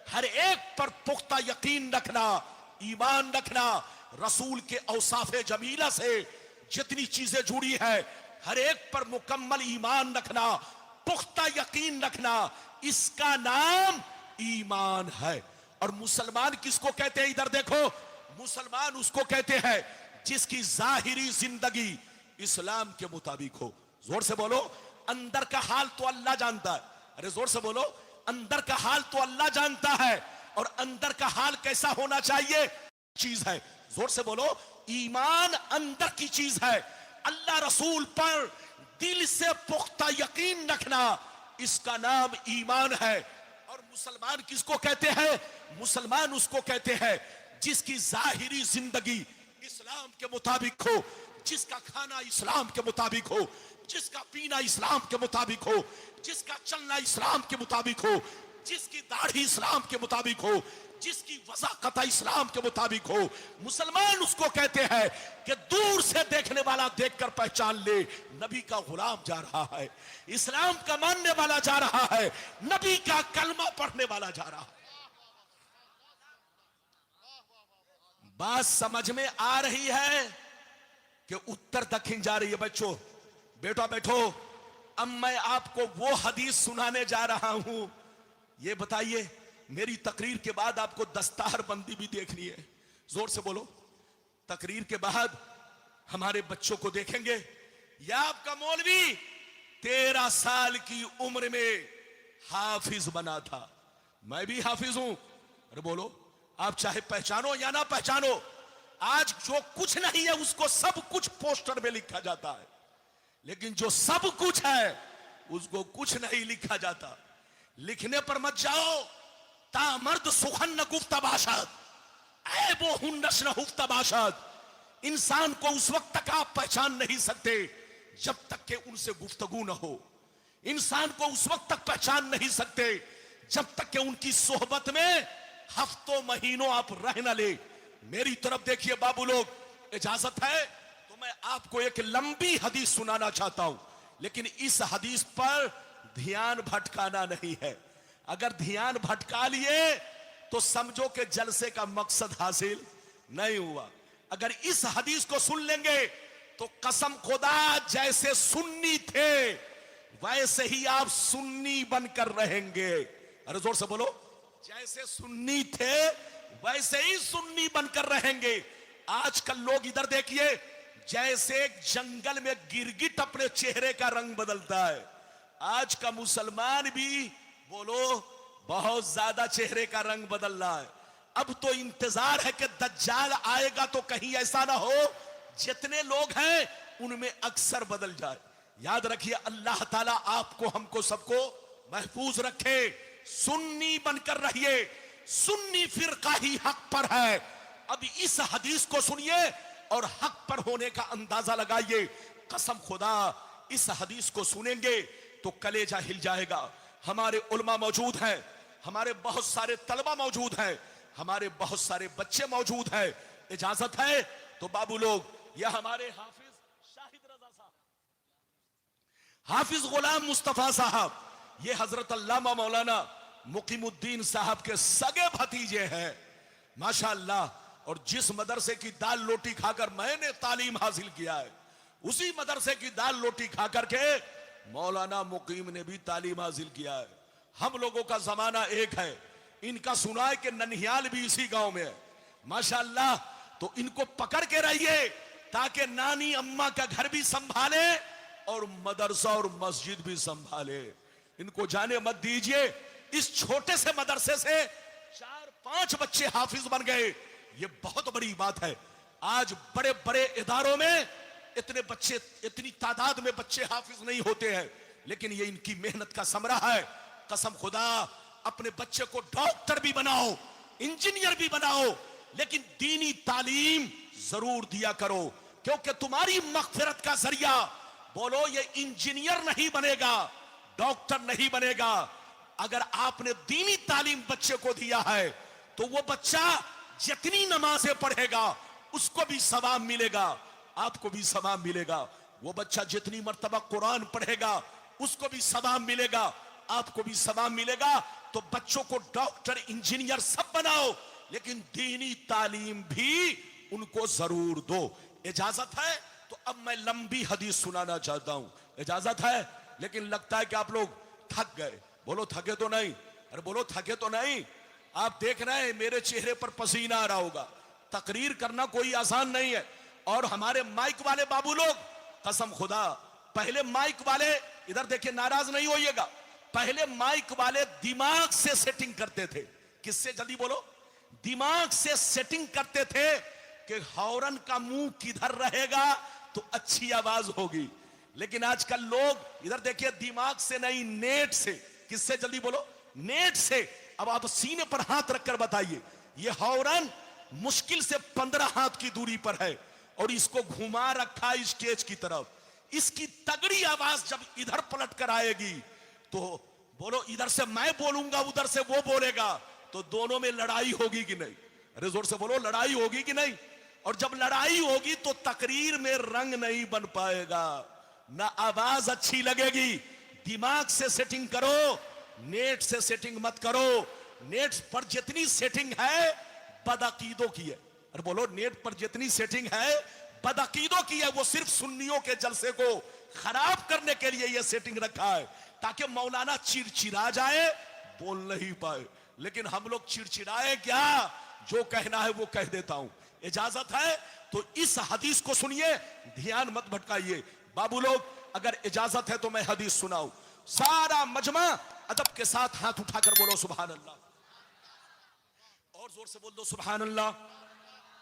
हर एक पर पुख्ता यकीन रखना, ईमान रखना, रसूल के औसाफे जमीला से जितनी चीजें जुड़ी है हर एक पर मुकम्मल ईमान रखना, पुख्ता यकीन रखना, इसका नाम ईमान है। और मुसलमान किसको कहते हैं? इधर देखो, मुसलमान उसको कहते हैं जिसकी जाहिरी जिंदगी इस्लाम के मुताबिक हो। जोर से बोलो, अंदर का हाल तो अल्लाह जानता है। अरे जोर से बोलो, अंदर का हाल तो अल्लाह जानता है, और अंदर का हाल कैसा होना चाहिए चीज है। जोर से बोलो, ईमान अंदर की चीज है। अल्लाह रसूल पर दिल से पुख्ता यकीन रखना, इसका नाम ईमान है। और मुसलमान किसको कहते हैं? मुसलमान उसको कहते हैं जिसकी जाहिरी जिंदगी इस्लाम के मुताबिक हो, जिसका खाना इस्लाम के मुताबिक हो, जिसका पीना इस्लाम के मुताबिक हो, जिसका चलना इस्लाम के मुताबिक हो, जिसकी दाढ़ी इस्लाम के मुताबिक हो, जिसकी वज़ाकत इस्लाम के मुताबिक हो। मुसलमान उसको कहते हैं कि दूर से देखने वाला देखकर पहचान ले, नबी का गुलाम जा रहा है, इस्लाम का मानने वाला जा रहा है, नबी का कलमा पढ़ने वाला जा रहा है। बात समझ में आ रही है कि उत्तर दक्षिण जा रही है? बच्चों, बेटा बैठो, अब मैं आपको वो हदीस सुनाने जा रहा हूं। ये बताइए, मेरी तकरीर के बाद आपको दस्तार बंदी भी देखनी है। जोर से बोलो, तकरीर के बाद हमारे बच्चों को देखेंगे। या आपका मौलवी 13 साल की उम्र में हाफिज बना था, मैं भी हाफिज हूं। अरे बोलो, आप चाहे पहचानो या ना पहचानो, आज जो कुछ नहीं है उसको सब कुछ पोस्टर में लिखा जाता है, लेकिन जो सब कुछ है उसको कुछ नहीं लिखा जाता। लिखने पर मत जाओ। तामर्द सुखन न गुफ्तबाशद, ऐ वो हुन्नस न हुफ्तबाशद। इंसान को उस वक्त तक आप पहचान नहीं सकते जब तक कि उनसे गुफ्तगू न हो। इंसान को उस वक्त तक पहचान नहीं सकते जब तक कि उनकी सोहबत में हफ्तों महीनों आप रह न ले। मेरी तरफ देखिए बाबू लोग, इजाजत है तो मैं आपको एक लंबी हदीस सुनाना चाहता हूं, लेकिन इस हदीस पर ध्यान भटकाना नहीं है। अगर ध्यान भटका लिए तो समझो कि जलसे का मकसद हासिल नहीं हुआ। अगर इस हदीस को सुन लेंगे तो कसम खुदा, जैसे सुन्नी थे वैसे ही आप सुन्नी बनकर रहेंगे। अरे जोर से बोलो, जैसे सुन्नी थे वैसे ही सुन्नी बनकर रहेंगे। आजकल लोग इधर देखिए, जैसे जंगल में गिरगिट अपने चेहरे का रंग बदलता है, आज का मुसलमान भी बोलो बहुत ज्यादा चेहरे का रंग बदल रहा है। अब तो इंतजार है कि दज्जाल आएगा तो कहीं ऐसा ना हो जितने लोग हैं उनमें अक्सर बदल जाए। याद रखिए, अल्लाह ताला आपको हमको सबको महफूज रखे। सुन्नी बनकर रहिए, सुन्नी फिरका ही हक पर है। अब इस हदीस को सुनिए और हक पर होने का अंदाजा लगाइए। कसम खुदा, इस हदीस को सुनेंगे तो कलेजा हिल जाएगा। हमारे उलमा मौजूद हैं, हमारे बहुत सारे तलबा मौजूद हैं, हमारे बहुत सारे बच्चे मौजूद हैं। इजाजत है तो बाबू लोग, यह हमारे हाफिज शाहिद रजा साहब, हाफिज गुलाम मुस्तफा साहब, ये हजरत अल्लामा मौलाना मुकीमुद्दीन साहब के सगे भतीजे हैं माशाअल्लाह। और जिस मदरसे की दाल रोटी खाकर मैंने तालीम हासिल किया है, उसी मदरसे की दाल रोटी खाकर के मौलाना मुकीम ने भी तालीम हासिल किया है। हम लोगों का जमाना एक है। इनका सुना है कि ननिहाल भी इसी गांव में है माशाअल्लाह। तो इनको पकड़ के रहिए ताकि नानी अम्मा का घर भी संभाले और मदरसा और मस्जिद भी संभाले। इनको जाने मत दीजिए। इस छोटे से मदरसे से 4-5 बच्चे हाफिज बन गए, ये बहुत बड़ी बात है। आज बड़े बड़े इदारों में इतने बच्चे, इतनी तादाद में बच्चे हाफिज नहीं होते हैं, लेकिन ये इनकी मेहनत का समरा है। कसम खुदा, अपने बच्चे को डॉक्टर भी बनाओ, इंजीनियर भी बनाओ, लेकिन दीनी तालीम जरूर दिया करो, क्योंकि तुम्हारी मगफिरत का जरिया, बोलो, ये इंजीनियर नहीं बनेगा, डॉक्टर नहीं बनेगा। अगर आपने दीनी तालीम बच्चे को दिया है तो वो बच्चा जितनी नमाजें पढ़ेगा उसको भी सवाब मिलेगा, आपको भी सवाब मिलेगा। वो बच्चा जितनी मर्तबा कुरान पढ़ेगा उसको भी सवाब मिलेगा, आपको भी सवाब मिलेगा। तो बच्चों को डॉक्टर, इंजीनियर सब बनाओ, लेकिन दीनी तालीम भी उनको जरूर दो। इजाजत है तो अब मैं लंबी हदीस सुनाना चाहता हूं, इजाजत है। लेकिन लगता है कि आप लोग थक गए। बोलो थके तो नहीं? अरे बोलो थके तो नहीं? आप देख रहे हैं मेरे चेहरे पर पसीना आ रहा होगा। तकरीर करना कोई आसान नहीं है। और हमारे माइक वाले बाबू लोग, कसम खुदा, पहले माइक वाले इधर देखिए, नाराज नहीं होइएगा, पहले माइक वाले दिमाग से सेटिंग करते थे। किससे, जल्दी बोलो, दिमाग से सेटिंग करते थे कि हॉर्न का मुंह किधर रहेगा तो अच्छी आवाज होगी। लेकिन आजकल लोग इधर देखिए, दिमाग से नहीं, नेट से। किससे, जल्दी बोलो, नेट से। अब आप सीने पर हाथ रखकर बताइए, ये हॉर्न मुश्किल से 15 हाथ की दूरी पर है और इसको घुमा रखा स्टेज की तरफ। इसकी तगड़ी आवाज जब इधर पलट कर आएगी तो बोलो, इधर से मैं बोलूंगा, उधर से वो बोलेगा, तो दोनों में लड़ाई होगी कि नहीं? अरे जोर से बोलो, लड़ाई होगी कि नहीं? और जब लड़ाई होगी तो तकरीर में रंग नहीं बन पाएगा, ना आवाज अच्छी लगेगी। दिमाग से सेटिंग करो, नेट से सेटिंग मत करो। नेट पर जितनी सेटिंग है बदअकीदों की है। अरे बोलो, नेट पर जितनी सेटिंग है बदअकीदों की है। वो सिर्फ सुन्नियों के जलसे को खराब करने के लिए ये सेटिंग रखा है, ताकि मौलाना चिड़चिड़ा जाए, बोल नहीं पाए। लेकिन हम लोग चिड़चिड़ाए क्या, जो कहना है वो कह देता हूं। इजाजत है तो इस हदीस को सुनिए, ध्यान मत भटकाइए। बाबू लोग, अगर इजाजत है तो मैं हदीस सुनाऊं। सारा मजमा अदब के साथ हाथ उठाकर बोलो सुभान अल्लाह। और जोर से बोल दो सुभान अल्लाह,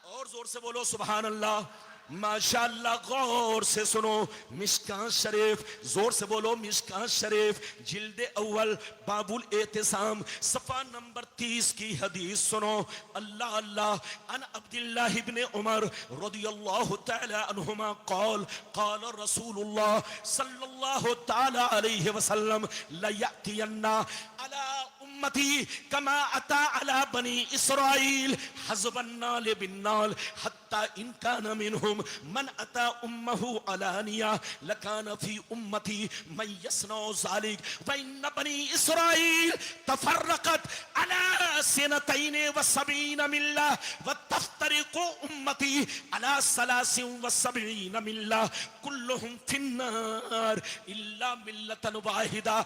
और जोर से बोलो सुभान अल्लाह। माशाअल्लाह, गौर से सुनो, मिशकात शरीफ, जोर से बोलो मिशकात शरीफ, जिल्दे अव्वल, बाबुल एतिसाम, सफा नंबर 30 की हदीस सुनो। अल्लाह अल्लाह, अन अब्दुल्लाह इब्न उमर रदियल्लाहु तआला अन्हुमा क़ाल क़ाल रसूलुल्लाह सल्लल्लाहु तआला अलैहि वसल्लम ला यअतियन्ना अला उम्मती कमा अता अला बनी इसराइल हज़बन नाल बिन्नाल हत्ता इन कान मिनहुम मन अता उम्महु अलानिया लकान फी उम्मती मन यसनौ ज़ालिक व इन बनी इसराइल तफर्रक़त अला सनतैन व सबईन मिल्ला व तफ्तरिक़ु उम्मती अला सलासिन व सबईन मिल्ला कुल्लुहुम फिन्नार इल्ला मिल्लतन वाहिदा।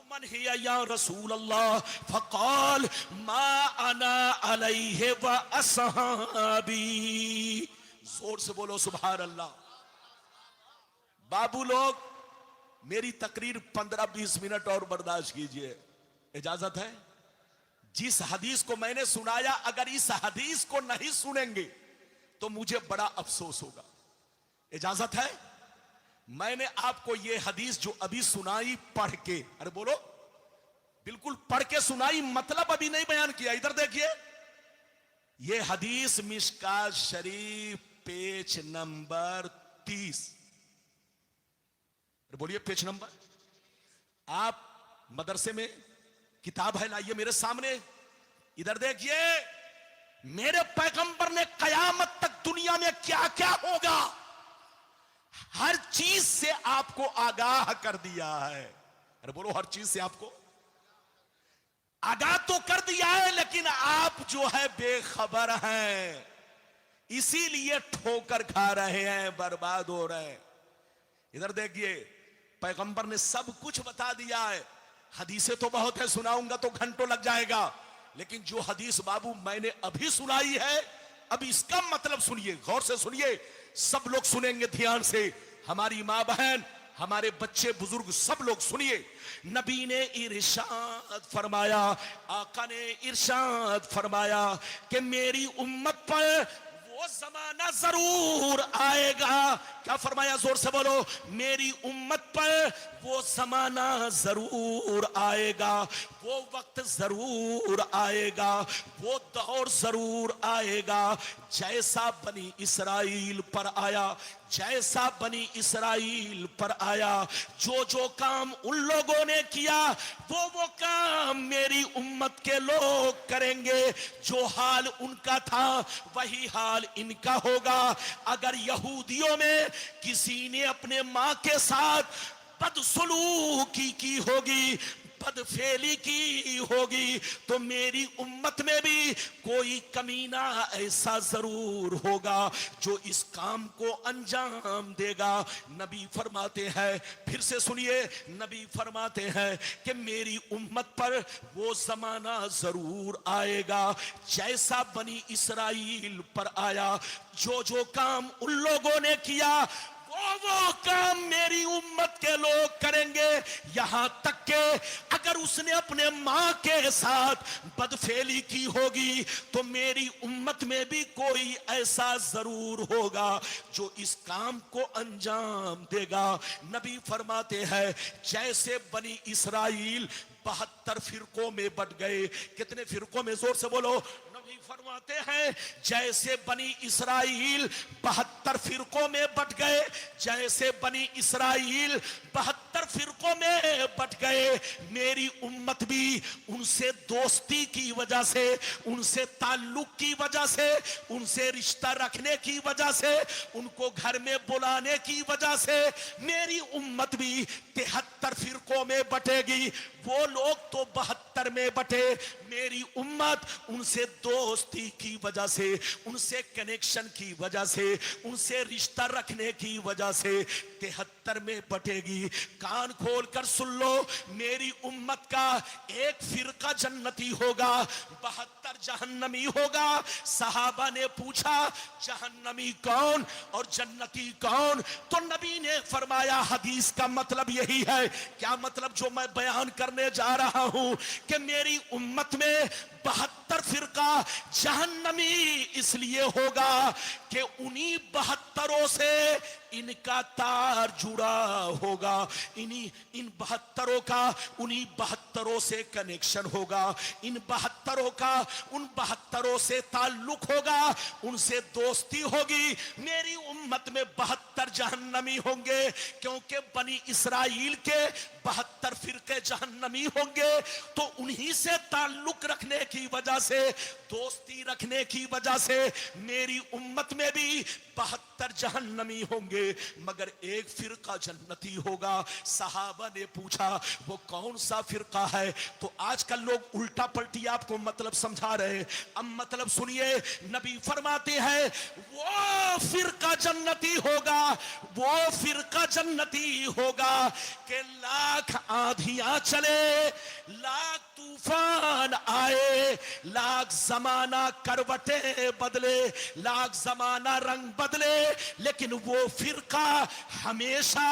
मन हिया या रसूल अल्लाह फ़क़ाल मा अना अलैहि व अस्हाबी। जोर से बोलो सुभान अल्लाह। बाबू लोग, मेरी तकरीर 15-20 मिनट और बर्दाश्त कीजिए, इजाजत है? जिस हदीस को मैंने सुनाया, अगर इस हदीस को नहीं सुनेंगे तो मुझे बड़ा अफसोस होगा। इजाजत है? मैंने आपको ये हदीस जो अभी सुनाई पढ़ के, अरे बोलो, बिल्कुल पढ़ के सुनाई, मतलब अभी नहीं बयान किया। इधर देखिए, ये हदीस मिशकात शरीफ पेज नंबर 30। अरे बोलिए, पेज नंबर। आप मदरसे में किताब है, लाइए मेरे सामने। इधर देखिए, मेरे पैगंबर ने कयामत तक दुनिया में क्या क्या होगा हर चीज से आपको आगाह कर दिया है। अरे बोलो, हर चीज से आपको आगाह तो कर दिया है, लेकिन आप जो है बेखबर हैं, इसीलिए ठोकर खा रहे हैं, बर्बाद हो रहे हैं। इधर देखिए, पैगंबर ने सब कुछ बता दिया है। हदीसें तो बहुत है, सुनाऊंगा तो घंटों लग जाएगा, लेकिन जो हदीस बाबू मैंने अभी सुनाई है, अब इसका मतलब सुनिए, गौर से सुनिए। सब लोग सुनेंगे ध्यान से, हमारी माँ बहन, हमारे बच्चे बुजुर्ग, सब लोग सुनिए। नबी ने इरशाद फरमाया, आका ने इरशाद फरमाया कि मेरी उम्मत पर वो जमाना जरूर आएगा। क्या फरमाया? जोर से बोलो, मेरी उम्मत पर वो जमाना जरूर आएगा, वो वक्त जरूर आएगा, वो दौर जरूर आएगा जैसा बनी इसराइल पर आया, जैसा बनी इसराइल पर आया। जो जो काम उन लोगों ने किया वो काम मेरी उम्मत के लोग करेंगे। जो हाल उनका था वही हाल इनका होगा। अगर यहूदियों में किसी ने अपने माँ के साथ बदसलूकी की होगी, बदफेली की होगी, तो मेरी उम्मत में भी कोई कमीना ऐसा जरूर होगा जो इस काम को अंजाम देगा। नबी फरमाते हैं, फिर से सुनिए, नबी फरमाते हैं कि मेरी उम्मत पर वो जमाना जरूर आएगा जैसा बनी इसराइल पर आया। जो जो काम उन लोगों ने किया वो काम मेरी उम्मत के लोग करेंगे, यहां तक के अगर उसने अपने मां के साथ बदफेली की होगी तो मेरी उम्मत में भी कोई ऐसा जरूर होगा जो इस काम को अंजाम देगा। नबी फरमाते हैं जैसे बनी इसराइल 72 फिरकों में बट गए। कितने फिरकों में? जोर से बोलो। नबी फरमाते हैं जैसे बनी इसराइल 72 फिरकों में बट गए, जैसे बनी इसराइल 72 फिरकों में बट गए, मेरी उम्मत भी उनसे दोस्ती की वजह से, उनसे ताल्लुक की वजह से, उनसे रिश्ता रखने की वजह से, उनको घर में बुलाने की वजह से मेरी उम्मत भी 73 फिरकों में बटेगी। वो लोग तो 72 में बटे, मेरी उम्मत उनसे दोस्ती की वजह से, उनसे कनेक्शन की वजह से, उनसे रिश्ता रखने की वजह से 73 में बटेगी। कान खोल कर सुन लो, मेरी उम्मत का एक फिरका जन्नती होगा, 72 जहन्नमी होगा। सहाबा ने पूछा जहन्नमी कौन और जन्नती कौन? तो नबी ने फरमाया हदीस का मतलब यही है। क्या मतलब? जो मैं बयान करने जा रहा हूं कि मेरी उम्मत में 72 फिरका जहन्नमी इसलिए होगा कि उन्हीं 72 से इनका तार जुड़ा होगा, इन 72 का उन्हीं 72 से कनेक्शन होगा, इन 72 का उन 72 से ताल्लुक होगा, उनसे दोस्ती होगी। मेरी उम्मत में 72 जहन्नमी होंगे क्योंकि बनी इसराइल के 72 फिरके जहन्नमी होंगे। तो उन्हीं से ताल्लुक रखने की वजह से, दोस्ती रखने की वजह से मेरी उम्मत में भी 72 जहन्नमी होंगे, मगर एक फिरका जन्नती होगा। सहाबा ने पूछा वो कौन सा फिरका है? तो आजकल लोग उल्टा पलटी आपको मतलब समझा रहे हैं। अब मतलब सुनिए, नबी फरमाते हैं वो फिरका जन्नती होगा, वो फिरका जन्नती होगा कि लाख आंधियां चले, लाख तूफान आए, लाख जमाना करवटें बदले, लाख जमाना रंग बदले, लेकिन वो फिरका हमेशा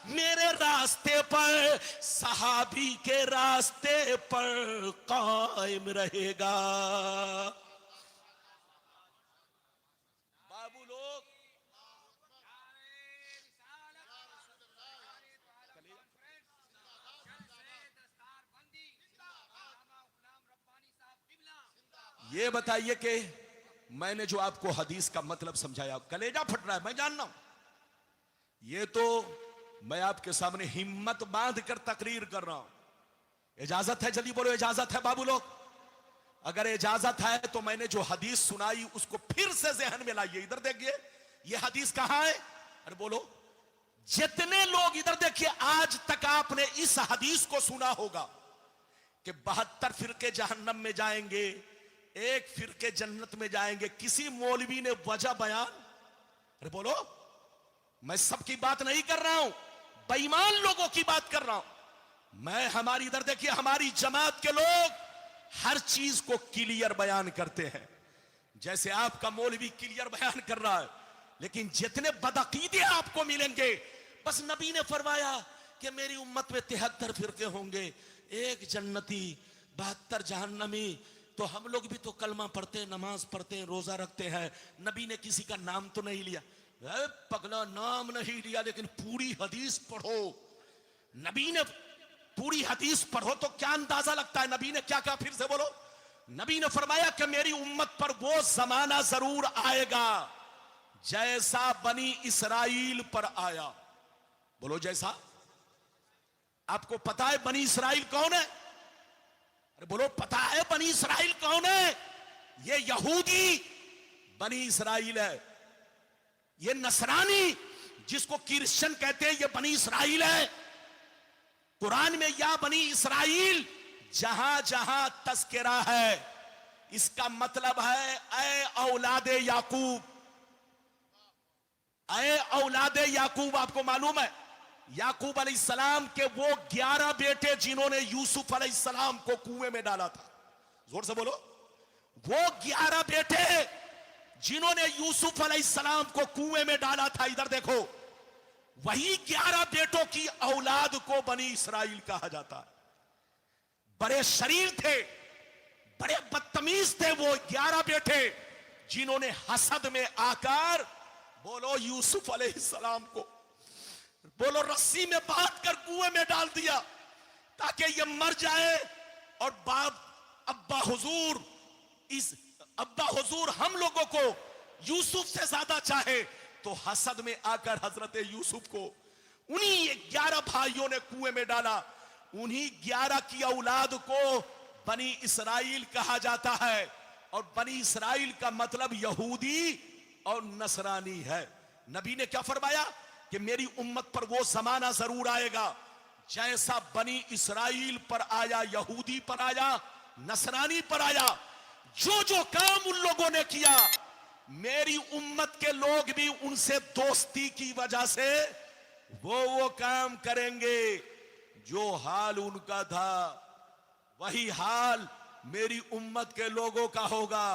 मेरे रास्ते पर, सहाबी के रास्ते पर कायम रहेगा। बाबू लोग ये बताइए कि मैंने जो आपको हदीस का मतलब समझाया, कलेजा फट रहा है, मैं जानना हूं। ये तो मैं आपके सामने हिम्मत बांध कर तकरीर कर रहा हूं। इजाजत है? जल्दी बोलो इजाजत है बाबू लोग। अगर इजाजत है तो मैंने जो हदीस सुनाई उसको फिर से जहन में लाइए। इधर देखिए, ये हदीस कहां है? अरे बोलो। जितने लोग इधर देखिए, आज तक आपने इस हदीस को सुना होगा कि 72 फिरके जहन्नम में जाएंगे, एक फिरके जन्नत में जाएंगे। किसी मौलवी ने वजह बयान? अरे बोलो। मैं सबकी बात नहीं कर रहा हूं, बेईमान लोगों की बात कर रहा हूं मैं। हमारी इधर देखिए, हमारी जमात के लोग हर चीज को क्लियर बयान करते हैं, जैसे आपका मौलवी क्लियर बयान कर रहा है। लेकिन जितने बदअकीदे आपको मिलेंगे, बस नबी ने फरमाया कि मेरी उम्मत में 73 फिरके होंगे, एक जन्नती 72 जहन्नमी। तो हम लोग भी तो कलमा पढ़ते हैं, नमाज पढ़ते हैं, रोजा रखते हैं, नबी ने किसी का नाम तो नहीं लिया। पगला नाम नहीं लिया, लेकिन पूरी हदीस पढ़ो। नबी ने पूरी हदीस पढ़ो तो क्या अंदाजा लगता है नबी ने क्या कहा? फिर से बोलो। नबी ने फरमाया कि मेरी उम्मत पर वो जमाना जरूर आएगा जैसा बनी इसराइल पर आया। बोलो जैसा। आपको पता है बनी इसराइल कौन है? अरे बोलो, पता है बनी इसराइल कौन है? ये यहूदी बनी इसराइल है। ये नसरानी जिसको क्रिश्चियन कहते हैं, ये बनी इसराइल है। कुरान में या बनी इसराइल जहां जहां तस्करा है, इसका मतलब है ऐ औलादे याकूब, ऐ औलादे याकूब। आपको मालूम है याकूब अलैहिस्सलाम के वो 11 बेटे जिन्होंने यूसुफ अलैहिस्सलाम को कुएं में डाला था। जोर से बोलो। वो 11 बेटे जिन्होंने यूसुफ अलैहिस्सलाम को कुएं में डाला था। इधर देखो, वही 11 बेटों की औलाद को बनी इसराइल कहा जाता है। बड़े शरीर थे, बड़े बदतमीज थे वो 11 बेटे, जिन्होंने हसद में आकर, बोलो यूसुफ अलैहिस्सलाम को, बोलो रस्सी में बांध कर कुएं में डाल दिया ताकि ये मर जाए और बाप अब्बा हुजूर, इस अब्बा हुजूर हम लोगों को यूसुफ से ज्यादा चाहे, तो हसद में आकर हजरत यूसुफ को उन्हीं 11 भाइयों ने कुएं में डाला। उन्हीं 11 की औलाद को बनी इसराइल कहा जाता है, और बनी इसराइल का मतलब यहूदी और नसरानी है। नबी ने क्या फरमाया कि मेरी उम्मत पर वो जमाना जरूर आएगा जैसा बनी इसराइल पर आया, यहूदी पर आया, नसरानी पर आया। जो जो काम उन लोगों ने किया, मेरी उम्मत के लोग भी उनसे दोस्ती की वजह से वो काम करेंगे। जो हाल उनका था वही हाल मेरी उम्मत के लोगों का होगा।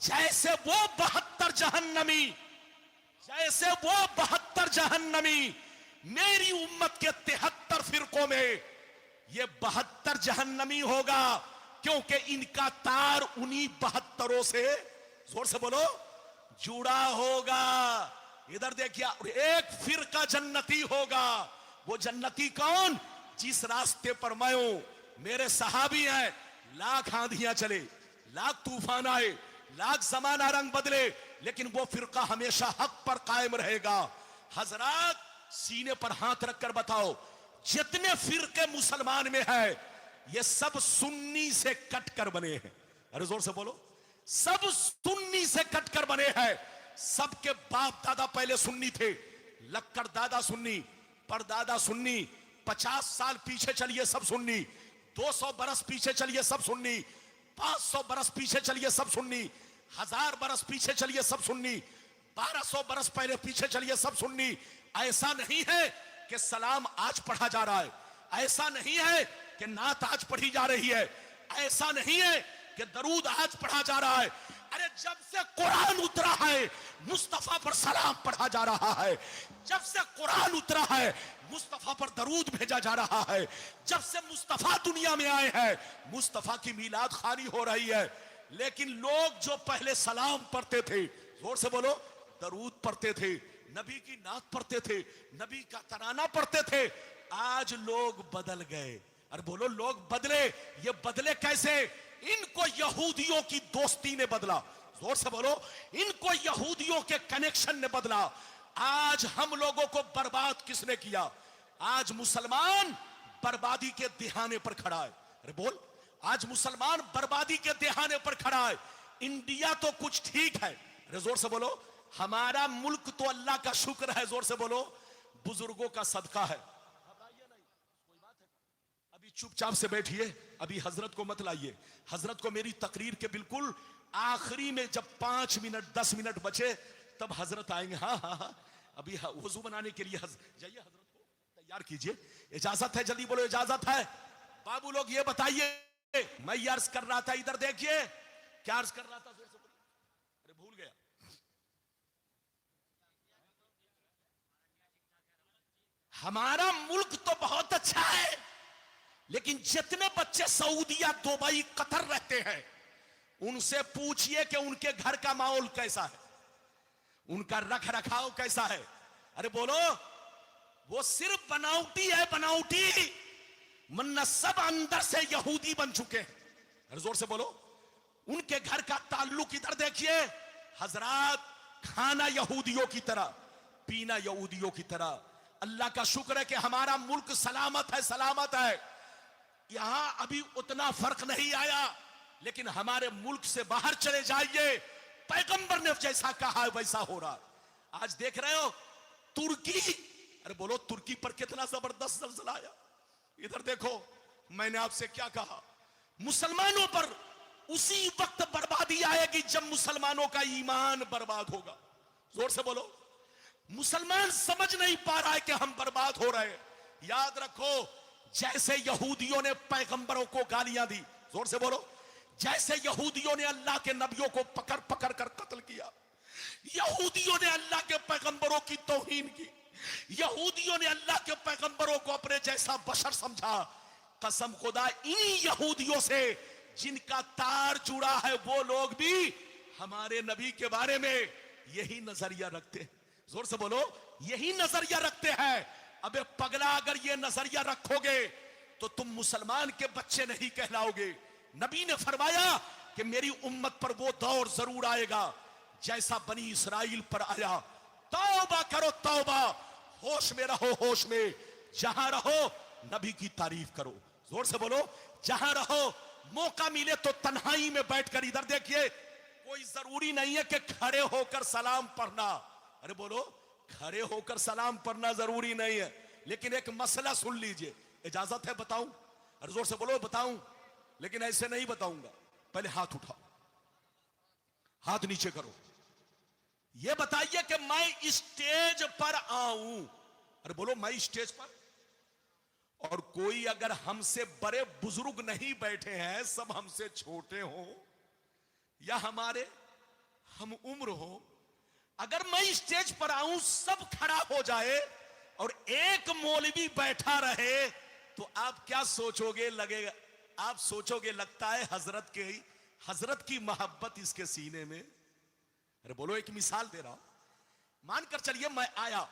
जैसे वो 72 जहन्नमी, जैसे वो 72 जहन्नमी मेरी उम्मत के 73 फिरकों में, ये 72 जहन्नमी होगा, क्योंकि इनका तार उन्हीं 72 से, जोर से बोलो, जुड़ा होगा। इधर देखिए, एक फिरका जन्नती होगा। वो जन्नती कौन? जिस रास्ते पर मैं हूं, मेरे सहाबी हैं, लाख आंधियां चले, लाख तूफान आए, लाख जमाना रंग बदले, लेकिन वो फिरका हमेशा हक पर कायम रहेगा। हजरात, सीने पर हाथ रखकर बताओ, जितने फिरके मुसलमान में है, ये सब सुन्नी से कटकर बने हैं। अरे जोर से बोलो, सब सुन्नी से कटकर बने हैं। सबके बाप दादा पहले सुन्नी थे, लक्कड़ दादा सुन्नी, परदादा सुन्नी, 50 साल पीछे चलिए सब सुन्नी, 200 बरस पीछे चलिए सब सुन्नी, 500 बरस पीछे चलिए सब सुन्नी, 1000 बरस पीछे चलिए सब सुन्नी, 1200 बरस पहले पीछे चलिए सब सुन्नी। ऐसा नहीं है कि सलाम आज पढ़ा जा रहा है, ऐसा नहीं है कि नात आज पढ़ी जा रही है, ऐसा नहीं है कि दरूद आज पढ़ा जा रहा है। अरे जब से कुरान उतरा है, मुस्तफा पर सलाम पढ़ा जा रहा है। जब से कुरान उतरा है, मुस्तफा पर दरूद भेजा जा रहा है। जब से मुस्तफा दुनिया में आए हैं, मुस्तफा की मीलाद खानी हो रही है। लेकिन लोग जो पहले सलाम पढ़ते थे, जोर से बोलो, दरूद पढ़ते थे, नबी की नात पढ़ते थे, नबी का तराना पढ़ते थे, आज लोग बदल गए। अरे बोलो, लोग बदले। ये बदले कैसे? इनको यहूदियों की दोस्ती ने बदला। जोर से बोलो, इनको यहूदियों के कनेक्शन ने बदला। आज हम लोगों को बर्बाद किसने किया? आज मुसलमान बर्बादी के दिहाने पर खड़ा है। अरे बोल, आज मुसलमान बर्बादी के दिहाने पर खड़ा है। इंडिया तो कुछ ठीक है। अरे जोर से बोलो, हमारा मुल्क तो अल्लाह का शुक्र है। जोर से बोलो, बुजुर्गों का सदका है। अभी चुपचाप से बैठिए, अभी हजरत को मत लाइए। हजरत को मेरी तकरीर के बिल्कुल आखिरी में, जब 5 मिनट 10 मिनट बचे, तब हजरत आएंगे। हाँ हाँ हाँ, अभी वजू बनाने के लिए जाइए, हजरत को तैयार कीजिए। इजाजत है? जल्दी बोलो, इजाजत है? बाबू लोग ये बताइए, मैं ये अर्ज कर रहा था, इधर देखिए, क्या अर्ज कर रहा था? जोर से बोलो। अरे भूल गया। हमारा मुल्क तो बहुत अच्छा है, लेकिन जितने बच्चे सऊदिया, दुबई, कतर रहते हैं, उनसे पूछिए कि उनके घर का माहौल कैसा है, उनका रख रखाव कैसा है। अरे बोलो, वो सिर्फ बनावटी है, बनावटी, वरना सब अंदर से यहूदी बन चुके हैं। अरे जोर से बोलो, उनके घर का ताल्लुक इधर देखिए। हजरात, खाना यहूदियों की तरह, पीना यहूदियों की तरह। अल्लाह का शुक्र है कि हमारा मुल्क सलामत है, सलामत है। यहां अभी उतना फर्क नहीं आया, लेकिन हमारे मुल्क से बाहर चले जाइए, पैगंबर ने जैसा कहा है वैसा हो रहा। आज देख रहे हो तुर्की, अरे बोलो, तुर्की पर कितना जबरदस्त ज़लज़ला आया। इधर देखो, मैंने आपसे क्या कहा, मुसलमानों पर उसी वक्त बर्बादी आएगी जब मुसलमानों का ईमान बर्बाद होगा। जोर से बोलो, मुसलमान समझ नहीं पा रहा है कि हम बर्बाद हो रहे हैं। याद रखो, जैसे यहूदियों ने पैगंबरों को गालियां दी, जोर से बोलो, जैसे यहूदियों ने अल्लाह के नबियों को पकड़ पकड़ कर कत्ल किया, यहूदियों ने अल्लाह के पैगंबरों की तौहीन की, यहूदियों ने अल्लाह के पैगंबरों को अपने जैसा बशर समझा। कसम खुदा इन्हीं यहूदियों से जिनका तार जुड़ा है वो लोग भी हमारे नबी के बारे में यही नजरिया रखते हैं। जोर से बोलो, यही नजरिया रखते हैं। अबे पगला, अगर ये नजरिया रखोगे तो तुम मुसलमान के बच्चे नहीं कहलाओगे। नबी ने फरमाया कि मेरी उम्मत पर वो दौर जरूर आएगा जैसा बनी इसराइल पर आया। तौबा करो तौबा, होश में रहो, होश में। जहां रहो नबी की तारीफ करो। जोर से बोलो, जहां रहो मौका मिले तो तन्हाई में बैठकर, इधर देखिए, कोई जरूरी नहीं है कि खड़े होकर सलाम पढ़ना। अरे बोलो, खड़े होकर सलाम पढ़ना जरूरी नहीं है, लेकिन एक मसला सुन लीजिए। इजाजत है बताऊं? अरे जोर से बोलो, बताऊं? लेकिन ऐसे नहीं बताऊंगा। पहले हाथ उठाओ, हाथ नीचे करो। ये बताइए कि मैं स्टेज पर आऊं, अरे बोलो मैं स्टेज पर, और कोई अगर हमसे बड़े बुजुर्ग नहीं बैठे हैं, सब हमसे छोटे हो या हमारे हम उम्र हो, अगर मैं स्टेज पर आऊं, सब खड़ा हो जाए और एक मौलवी बैठा रहे, तो आप क्या सोचोगे? लगेगा, आप सोचोगे लगता है हजरत की मोहब्बत इसके सीने में। अरे बोलो, एक मिसाल दे रहा हूं। मानकर चलिए मैं आया,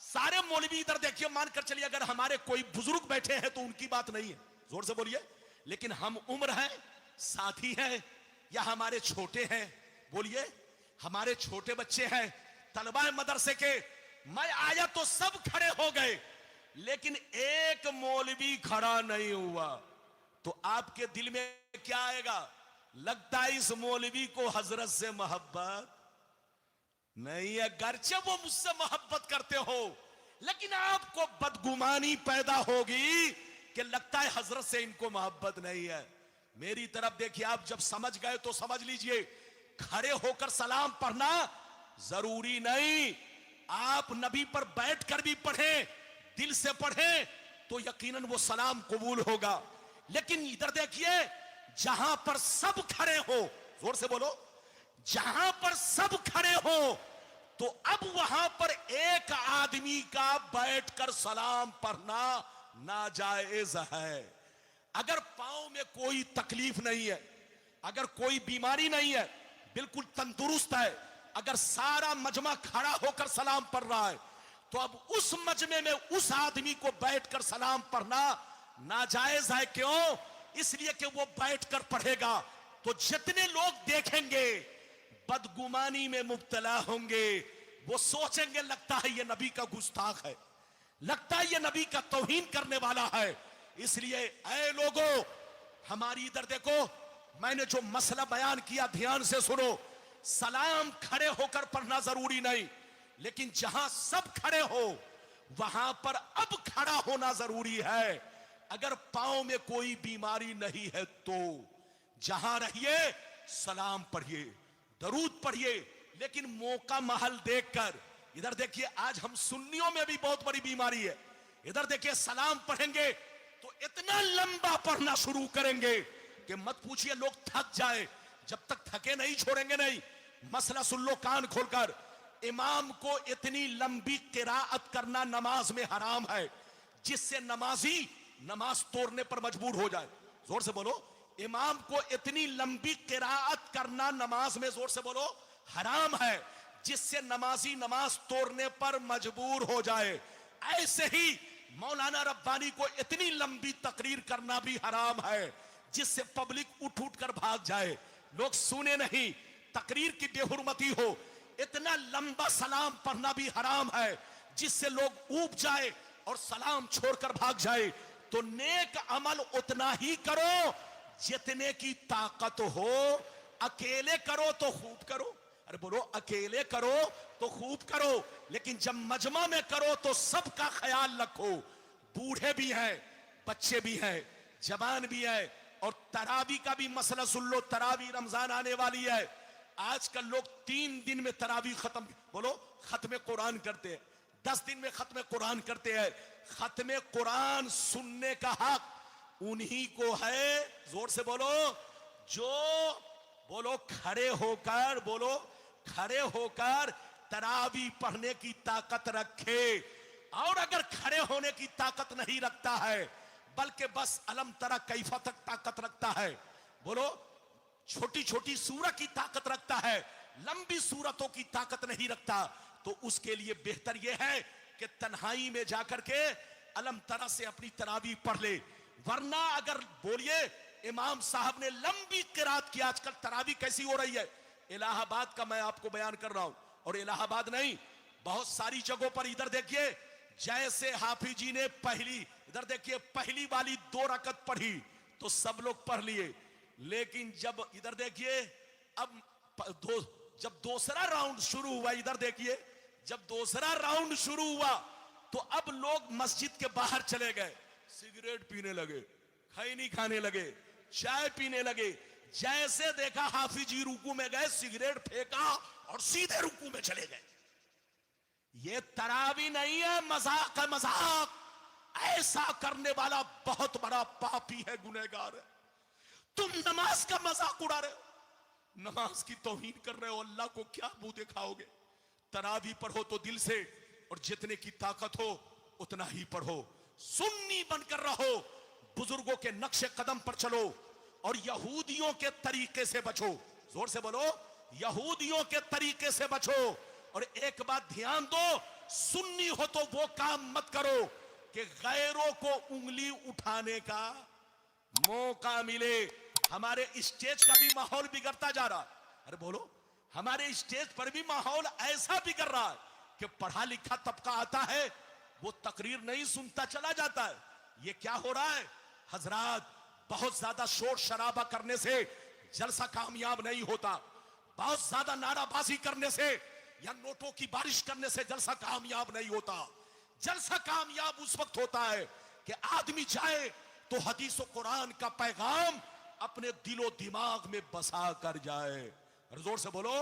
सारे मौलवी इधर देखिए, मानकर चलिए अगर हमारे कोई बुजुर्ग बैठे हैं तो उनकी बात नहीं है, जोर से बोलिए, लेकिन हम उम्र हैं, साथी हैं, या हमारे छोटे हैं, बोलिए, हमारे छोटे बच्चे हैं, तलबा मदरसे के। मैं आया तो सब खड़े हो गए, लेकिन एक मौलवी खड़ा नहीं हुआ, तो आपके दिल में क्या आएगा? लगता है इस मौलवी को हजरत से मोहब्बत नहीं है। गर्चे वो मुझसे मोहब्बत करते हो, लेकिन आपको बदगुमानी पैदा होगी कि लगता है हजरत से इनको मोहब्बत नहीं है। मेरी तरफ देखिए, आप जब समझ गए तो समझ लीजिए, खड़े होकर सलाम पढ़ना जरूरी नहीं। आप नबी पर बैठकर भी पढ़ें, दिल से पढ़ें, तो यकीनन वो सलाम कबूल होगा। लेकिन इधर देखिए, जहां पर सब खड़े हो, जोर से बोलो, जहां पर सब खड़े हो, तो अब वहां पर एक आदमी का बैठकर सलाम पढ़ना नाजायज है। अगर पांव में कोई तकलीफ नहीं है, अगर कोई बीमारी नहीं है, बिल्कुल तंदुरुस्त है, अगर सारा मजमा खड़ा होकर सलाम पढ़ रहा है, तो अब उस मजमे में उस आदमी को बैठकर सलाम पढ़ना नाजायज है। क्यों? इसलिए कि वो बैठकर पढ़ेगा तो जितने लोग देखेंगे बदगुमानी में मुब्तला होंगे, वो सोचेंगे लगता है ये नबी का गुस्ताख है, लगता है ये नबी का तौहीन करने वाला है। इसलिए ऐ लोगों, हमारी इधर देखो, मैंने जो मसला बयान किया ध्यान से सुनो। सलाम खड़े होकर पढ़ना जरूरी नहीं, लेकिन जहां सब खड़े हो वहां पर अब खड़ा होना जरूरी है। अगर पांव में कोई बीमारी नहीं है तो जहां रहिए सलाम पढ़िए, दरूद पढ़िए, लेकिन मौका महल देखकर। इधर देखिए, आज हम सुन्नियों में भी बहुत बड़ी बीमारी है। इधर देखिए, सलाम पढ़ेंगे तो इतना लंबा पढ़ना शुरू करेंगे कि मत पूछिए, लोग थक जाए, जब तक थके नहीं छोड़ेंगे नहीं। मसला सुन लो कान खोलकर, इमाम को इतनी लंबी किराअत करना नमाज में हराम है जिससे नमाजी नमाज तोड़ने पर मजबूर हो जाए। जोर से बोलो, इमाम को इतनी लंबी किराअत करना नमाज में, जोर से बोलो, हराम है जिससे नमाजी नमाज तोड़ने पर मजबूर हो जाए। ऐसे ही मौलाना रब्बानी को इतनी लंबी तकरीर करना भी हराम है जिससे पब्लिक उठ उठ कर भाग जाए, लोग सुने नहीं, तकरीर की बेहुरमती हो। इतना लंबा सलाम पढ़ना भी हराम है जिससे लोग ऊब जाए और सलाम छोड़कर भाग जाए। तो नेक अमल उतना ही करो जितने की ताकत हो। अकेले करो तो खूब करो, अरे बोलो, अकेले करो तो खूब करो, लेकिन जब मजमा में करो तो सबका ख्याल रखो। बूढ़े भी हैं, बच्चे भी हैं, जवान भी है। और तरावी का भी मसला सुन लो, तरावी रमजान आने वाली है। आजकल लोग 3 दिन में तरावी खत्म, बोलो, खत्म कुरान करते हैं, 10 दिन में खत्म कुरान करते हैं। खत्म कुरान सुनने का हक उन्हीं को है, जोर से बोलो, जो, बोलो, खड़े होकर, बोलो, खड़े होकर तरावी पढ़ने की ताकत रखे, और अगर खड़े होने की ताकत नहीं रखता है बल्कि बस अलम तरा कैफा तक ताकत रखता है, बोलो छोटी छोटी सूरत की ताकत रखता है, लंबी सूरतों की ताकत नहीं रखता, तो उसके लिए बेहतर यह है कि तन्हाई में जाकर के अलम तरा से अपनी तरावी पढ़ ले। वरना अगर बोलिए इमाम साहब ने लंबी किरात की, आजकल तरावी कैसी हो रही है, इलाहाबाद का मैं आपको बयान कर रहा हूं, और इलाहाबाद नहीं बहुत सारी जगहों पर, इधर देखिए जैसे हाफिज जी ने पहली, इधर देखिए पहली वाली 2 रकत पढ़ी तो सब लोग पढ़ लिए, लेकिन जब इधर देखिए अब जब दूसरा राउंड शुरू हुआ, इधर देखिए जब दूसरा राउंड शुरू हुआ तो अब लोग मस्जिद के बाहर चले गए, सिगरेट पीने लगे, खैनी खाने लगे, चाय पीने लगे। जैसे देखा हाफिज जी रुकू में गए, सिगरेट फेंका और सीधे रुकू में चले गए। ये तरावी नहीं है, मजाक है, मजाक। ऐसा करने वाला बहुत बड़ा पापी है, गुनहगार है। तुम नमाज का मजाक उड़ा रहे हो, नमाज की तौहीन कर रहे हो, अल्लाह को क्या मुंह दिखाओगे। तरावी पढ़ो तो दिल से, और जितने की ताकत हो उतना ही पढ़ो, सुन्नी बनकर रहो, बुजुर्गों के नक्शे कदम पर चलो, और यहूदियों के तरीके से बचो। जोर से बोलो, यहूदियों के तरीके से बचो। और एक बात ध्यान दो, सुन्नी हो तो वो काम मत करो कि गैरों को उंगली उठाने का मौका मिले। हमारे स्टेज का भी माहौल बिगड़ता जा रहा है। अरे बोलो, हमारे स्टेज पर भी माहौल ऐसा बिगड़ रहा है कि पढ़ा लिखा तबका आता है, वो तकरीर नहीं सुनता चला जाता है। ये क्या हो रहा है हजरात, बहुत ज्यादा शोर शराबा करने से जलसा कामयाब नहीं होता, बहुत ज्यादा नाराबाजी करने से या नोटों की बारिश करने से जलसा कामयाब नहीं होता। जलसा कामयाब उस वक्त होता है कि आदमी जाए तो हदीस और कुरान का पैगाम अपने दिलो दिमाग में बसा कर जाए। जोर से बोलो,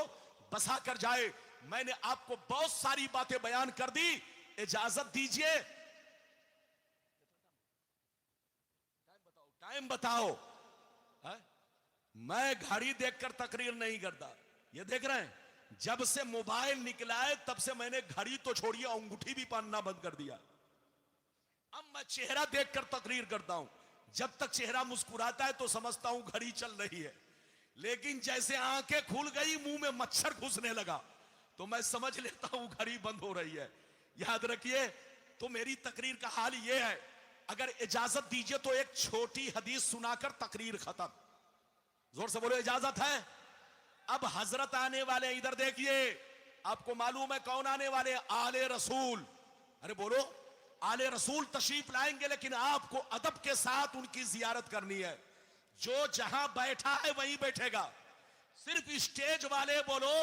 बसा कर जाए। मैंने आपको बहुत सारी बातें बयान कर दी, इजाजत दीजिए, टाइम बताओ। है? मैं घड़ी देखकर तकरीर नहीं करता। ये देख रहे हैं, जब से मोबाइल निकला है तब से मैंने घड़ी तो छोड़िए, अंगूठी भी पहनना बंद कर दिया। अब मैं चेहरा देखकर तकरीर करता हूं। जब तक चेहरा मुस्कुराता है तो समझता हूं घड़ी चल रही है, लेकिन जैसे आंखें खुल गई, मुंह में मच्छर घुसने लगा, तो मैं समझ लेता हूं घड़ी बंद हो रही है। याद रखिए, तो मेरी तकरीर का हाल यह है, अगर इजाजत दीजिए तो एक छोटी हदीस सुनाकर तकरीर खत्म। जोर से बोलो, इजाजत है? अब हजरत आने वाले, इधर देखिए, आपको मालूम है कौन आने वाले? आले रसूल। अरे बोलो, आले रसूल तशरीफ लाएंगे, लेकिन आपको अदब के साथ उनकी जियारत करनी है। जो जहां बैठा है वहीं बैठेगा। सिर्फ स्टेज वाले बोलो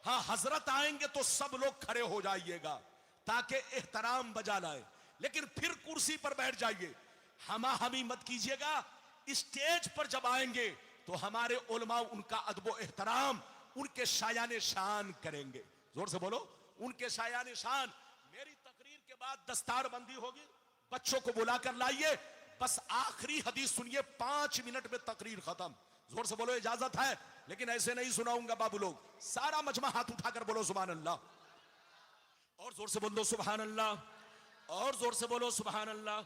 हाँ हजरत आएंगे तो सब लोग खड़े हो जाइएगा ताकि एहतराम बजा लाए, लेकिन फिर कुर्सी पर बैठ जाइए, हमा हमी मत कीजिएगा। स्टेज पर जब आएंगे तो हमारे उलमा उनका अदब एहतराम, उनके शायान शान करेंगे। जोर से बोलो, उनके शायान शान। मेरी तकरीर के बाद दस्तार बंदी होगी, बच्चों को बुलाकर लाइए, बस आखिरी हदीस सुनिए, 5 मिनट में तकरीर खत्म। जोर से बोलो, इजाजत है? लेकिन ऐसे नहीं सुनाऊंगा बाबू लोग। सारा मजमा हाथ उठाकर बोलो सुभान अल्लाह, और जोर से बोलो सुभान अल्लाह, और जोर से बोलो सुभान अल्लाह।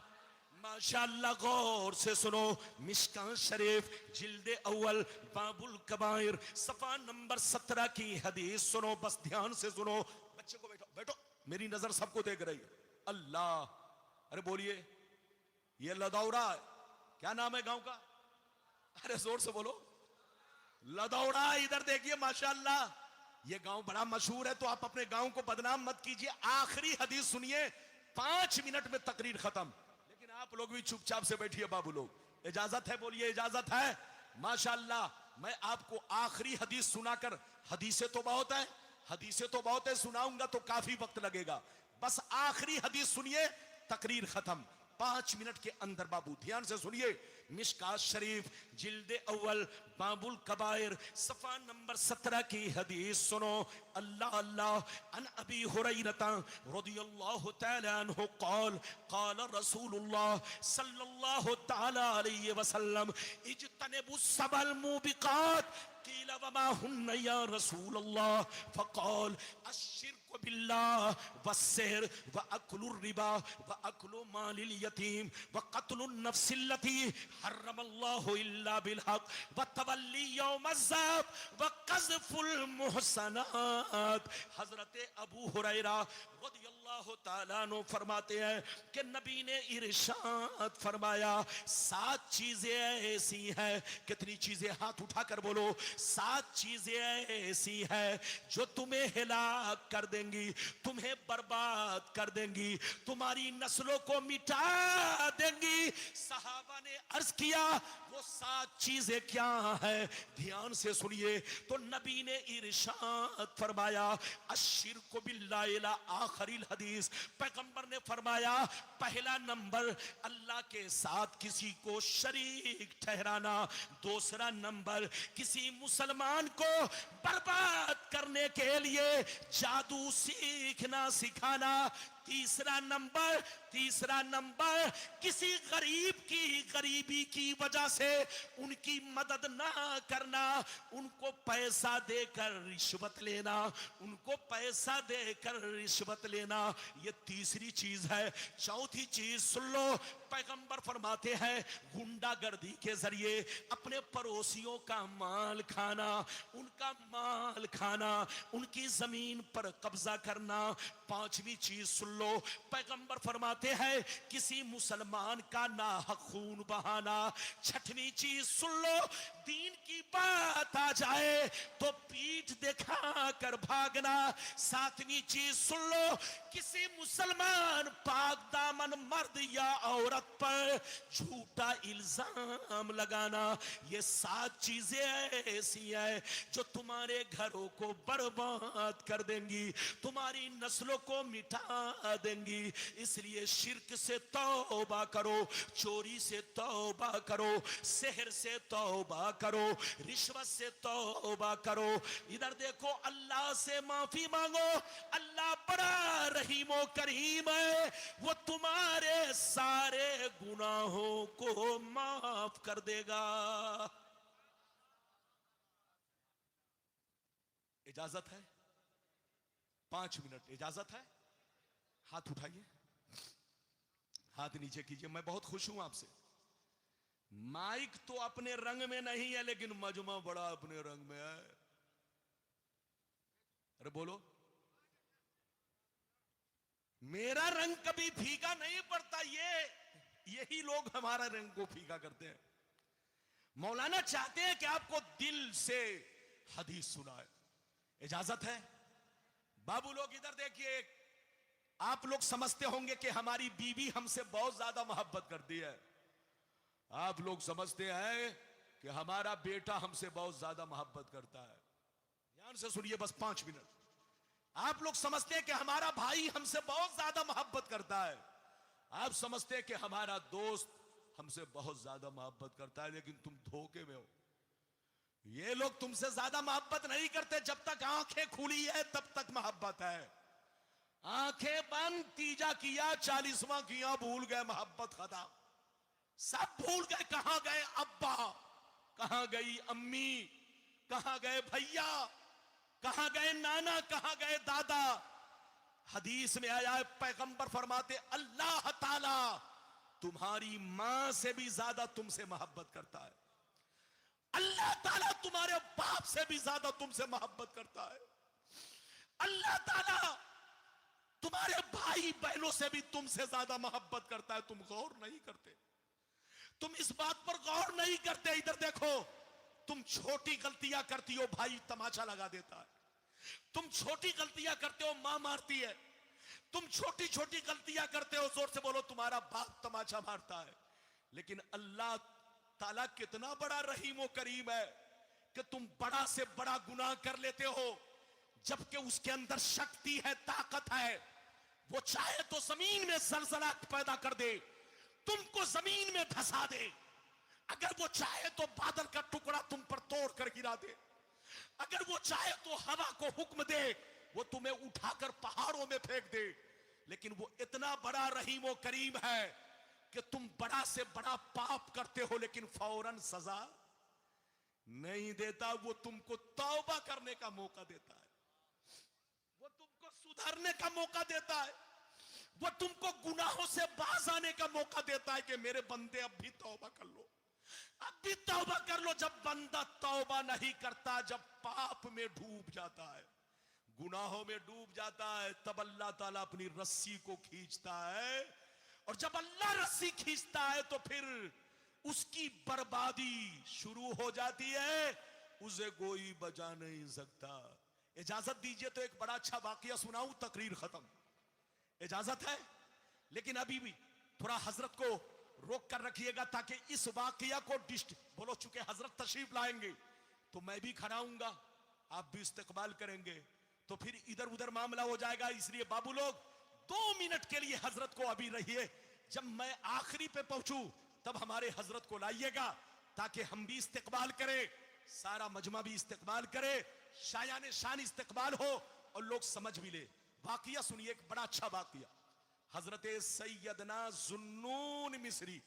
माशाअल्लाह, गौर से सुनो, मिशकात शरीफ जिल्दे अव्वल बाबुल कबाइर सफा नंबर 17 की हदीस सुनो, बस ध्यान से सुनो। बच्चे को बैठो, बैठो, मेरी नजर सबको देख रही है। अल्लाह, अरे बोलिए, ये लदौरा है, क्या नाम है गांव का? अरे जोर से बोलो, लदौरा। इधर देखिए माशाअल्लाह, ये गांव बड़ा मशहूर है, तो आप अपने गांव को बदनाम मत कीजिए। आखिरी हदीस सुनिए, 5 मिनट में तकरीर खत्म। लेकिन आप लोग भी चुपचाप से बैठिए बाबू लोग। इजाजत है? बोलिए इजाजत है। माशाअल्लाह, मैं आपको आखिरी हदीस सुनाकर, हदीसें तो बहुत है, हदीसें तो बहुत है, सुनाऊंगा तो काफी वक्त लगेगा। बस आखिरी हदीस सुनिए, तकरीर खत्म 5 मिनट के अंदर। बाबू ध्यान से सुनिए, मिशकात शरीफ जिल्दे अव्वल बाबुल कबाइर सफा नंबर 17 की हदीस सुनो। अल्लाह अल्लाह। अन अबी हुरैरता रदियल्लाहु तआला अन्हु क़ाल क़ाल रसूलुल्लाह सल्लल्लाहु तआला अलैहि वसल्लम इज्तनिबुस सबल मुबिकात कीला वमा हुन्ना या रसूल अल्लाह फक़ाल अश्शिर्कु बिल्लाह वस्सिhr व अक्लुर रिबा व अक्लु मालिल यतीम व क़त्लुन नफ्सिल्लती हर्रमल्लाहु इल्ला बिल हक़ व तवल्ली यौमज़्ज़ाब व क़ज़्फ़ुल मुहसनात। हज़रत अबू हुरैरा रज़ियल्लाहु ताला अन्हु फरमाते हैं कि नबी ने इरशाद फरमाया 7 चीजें ऐसी हैं। कितनी चीजें? हाथ उठाकर बोलो। 7 चीजें ऐसी हैं जो तुम्हें हिलाक कर देंगी, तुम्हें बर्बाद कर देंगी, तुम्हारी नस्लों को मिटा देंगी। सहाबा ने अर्ज किया वो 7 चीजें क्या है? ध्यान से सुनिए। तो नबी ने इरशाद फरमाया अश्शिर्कु बिल्लाह इला आखिरिल हदीस। पैगंबर ने फरमाया पहला नंबर अल्लाह के साथ किसी को शरीक ठहराना, दूसरा नंबर किसी मुसलमान को बर्बाद करने के लिए जादू सीखना सिखाना, तीसरा नंबर किसी गरीब की गरीबी की वजह से उनकी मदद ना करना, उनको पैसा देकर रिश्वत लेना, उनको पैसा देकर रिश्वत लेना, ये तीसरी चीज है। चौथी चीज सुन लो, पैगंबर फरमाते हैं गुंडागर्दी के जरिए अपने पड़ोसियों का माल खाना, उनका माल खाना, उनकी जमीन पर कब्जा करना। पांचवी चीज सुन लो, पैगंबर फरमाते हैं किसी मुसलमान का नाहक खून बहाना। छठवीं चीज सुन लो, दीन की बात आ जाए तो पीठ दिखा कर भागना। सातवीं चीज सुन लो, किसी मुसलमान पाक दामन मर्द या औरत पर झूठा इल्जाम लगाना। ये 7 चीजें ऐसी हैं जो तुम्हारे घरों को बर्बाद कर देंगी, तुम्हारी नस्लों को मिटा देंगी। इसलिए शिर्क से तौबा करो, चोरी से तौबा करो, सेहर से तौबा करो, रिश्वत से तौबा करो। इधर देखो, अल्लाह से माफी मांगो, अल्लाह बड़ा रहीमो करीम है, वो तुम्हारे सारे गुनाहों को माफ कर देगा। इजाजत है? 5 मिनट इजाजत है? हाथ उठाइए, हाथ नीचे कीजिए। मैं बहुत खुश हूं आपसे। माइक तो अपने रंग में नहीं है, लेकिन मजमा बड़ा अपने रंग में है। अरे बोलो, मेरा रंग कभी फीका नहीं पड़ता। यही लोग हमारा रंग को फीका करते हैं। मौलाना चाहते हैं कि आपको दिल से हदीस सुनाए। इजाजत है? बाबू लोग इधर देखिए, आप लोग समझते होंगे कि हमारी बीवी हमसे बहुत ज्यादा मोहब्बत करती है। आप लोग समझते हैं कि हमारा बेटा हमसे बहुत ज्यादा मोहब्बत करता है। ध्यान से सुनिए, बस 5 मिनट। आप लोग समझते हैं कि हमारा भाई हमसे बहुत ज्यादा मोहब्बत करता है। आप समझते हैं कि हमारा दोस्त हमसे बहुत ज्यादा मोहब्बत करता है, लेकिन तुम धोखे में हो। ये लोग तुमसे ज्यादा मोहब्बत नहीं करते। जब तक आंखें खुली है तब तक मोहब्बत है। आंखें बंद, तीजा किया, 40वां किया, भूल गए, मोहब्बत खत्म। सब भूल गए। कहां गए अब्बा, कहां गई अम्मी, कहां गए भैया, कहां गए नाना, कहां गए दादा। हदीस में आया है, पैगंबर फरमाते अल्लाह ताला तुम्हारी मां से भी ज्यादा तुमसे मोहब्बत करता है। अल्लाह ताला तुम्हारे बाप से भी ज्यादा तुमसे मोहब्बत करता है। अल्लाह ताला तुम्हारे भाई बहनों से भी तुमसे ज्यादा मोहब्बत करता है। तुम गौर नहीं करते, तुम इस बात पर गौर नहीं करते। इधर देखो, तुम छोटी गलतियां करती हो, भाई तमाचा लगा देता है। तुम छोटी गलतियां करते हो, मां मारती है। तुम छोटी छोटी गलतियां करते हो, जोर से बोलो, तुम्हारा बाप तमाचा मारता है। लेकिन अल्लाह ताला कितना बड़ा रहीम व करीम है कि तुम बड़ा से बड़ा गुनाह कर लेते हो, जबकि उसके अंदर शक्ति है, ताकत है। वो चाहे तो जमीन में जलजला पैदा कर दे, तुमको जमीन में धंसा दे। अगर वो चाहे तो बादल का टुकड़ा तुम पर तोड़ कर गिरा दे। अगर वो चाहे तो हवा को हुक्म दे, वो तुम्हें उठाकर पहाड़ों में फेंक दे। लेकिन वो इतना बड़ा रहीम व करीम है कि तुम बड़ा से बड़ा पाप करते हो, लेकिन फौरन सजा नहीं देता, वो तुमको तौबा करने का मौका देता है, वो तुमको सुधरने का मौका देता है, वो तुमको गुनाहों से बाज आने का मौका देता है कि मेरे बंदे अब भी तौबा कर लो, अब भी तौबा कर लो। जब बंदा तौबा नहीं करता, जब पाप में डूब जाता है, गुनाहों में डूब जाता है, तब अल्लाह ताला अपनी रस्सी को खींचता है, और जब अल्लाह रस्सी खींचता है तो फिर उसकी बर्बादी शुरू हो जाती है, उसे कोई बचा नहीं सकता। इजाजत दीजिए तो एक बड़ा अच्छा वाकया सुनाऊं, तकरीर खत्म, इजाजत है? लेकिन अभी भी थोड़ा हजरत को रोक कर रखिएगा ताकि इस वाकया को बोलो, चूंकि हजरत तशरीफ लाएंगे तो मैं भी खड़ाऊंगा, आप भी इस्तेकबाल करेंगे, तो फिर इधर उधर मामला हो जाएगा। इसलिए बाबू लोग 2 मिनट के लिए हजरत को अभी रहिए, जब मैं आखिरी पे पहुंचू तब हमारे हजरत को लाइएगा ताकि हम भी इस्तेकबाल करें, सारा मजमा भी इस्तेकबाल करे, शायाने शान इस्तेकबाल हो और लोग समझ भी ले। वाकया सुनिए, एक बड़ा अच्छा वाकया। हजरत सैयदना जुन्नून मिस्री,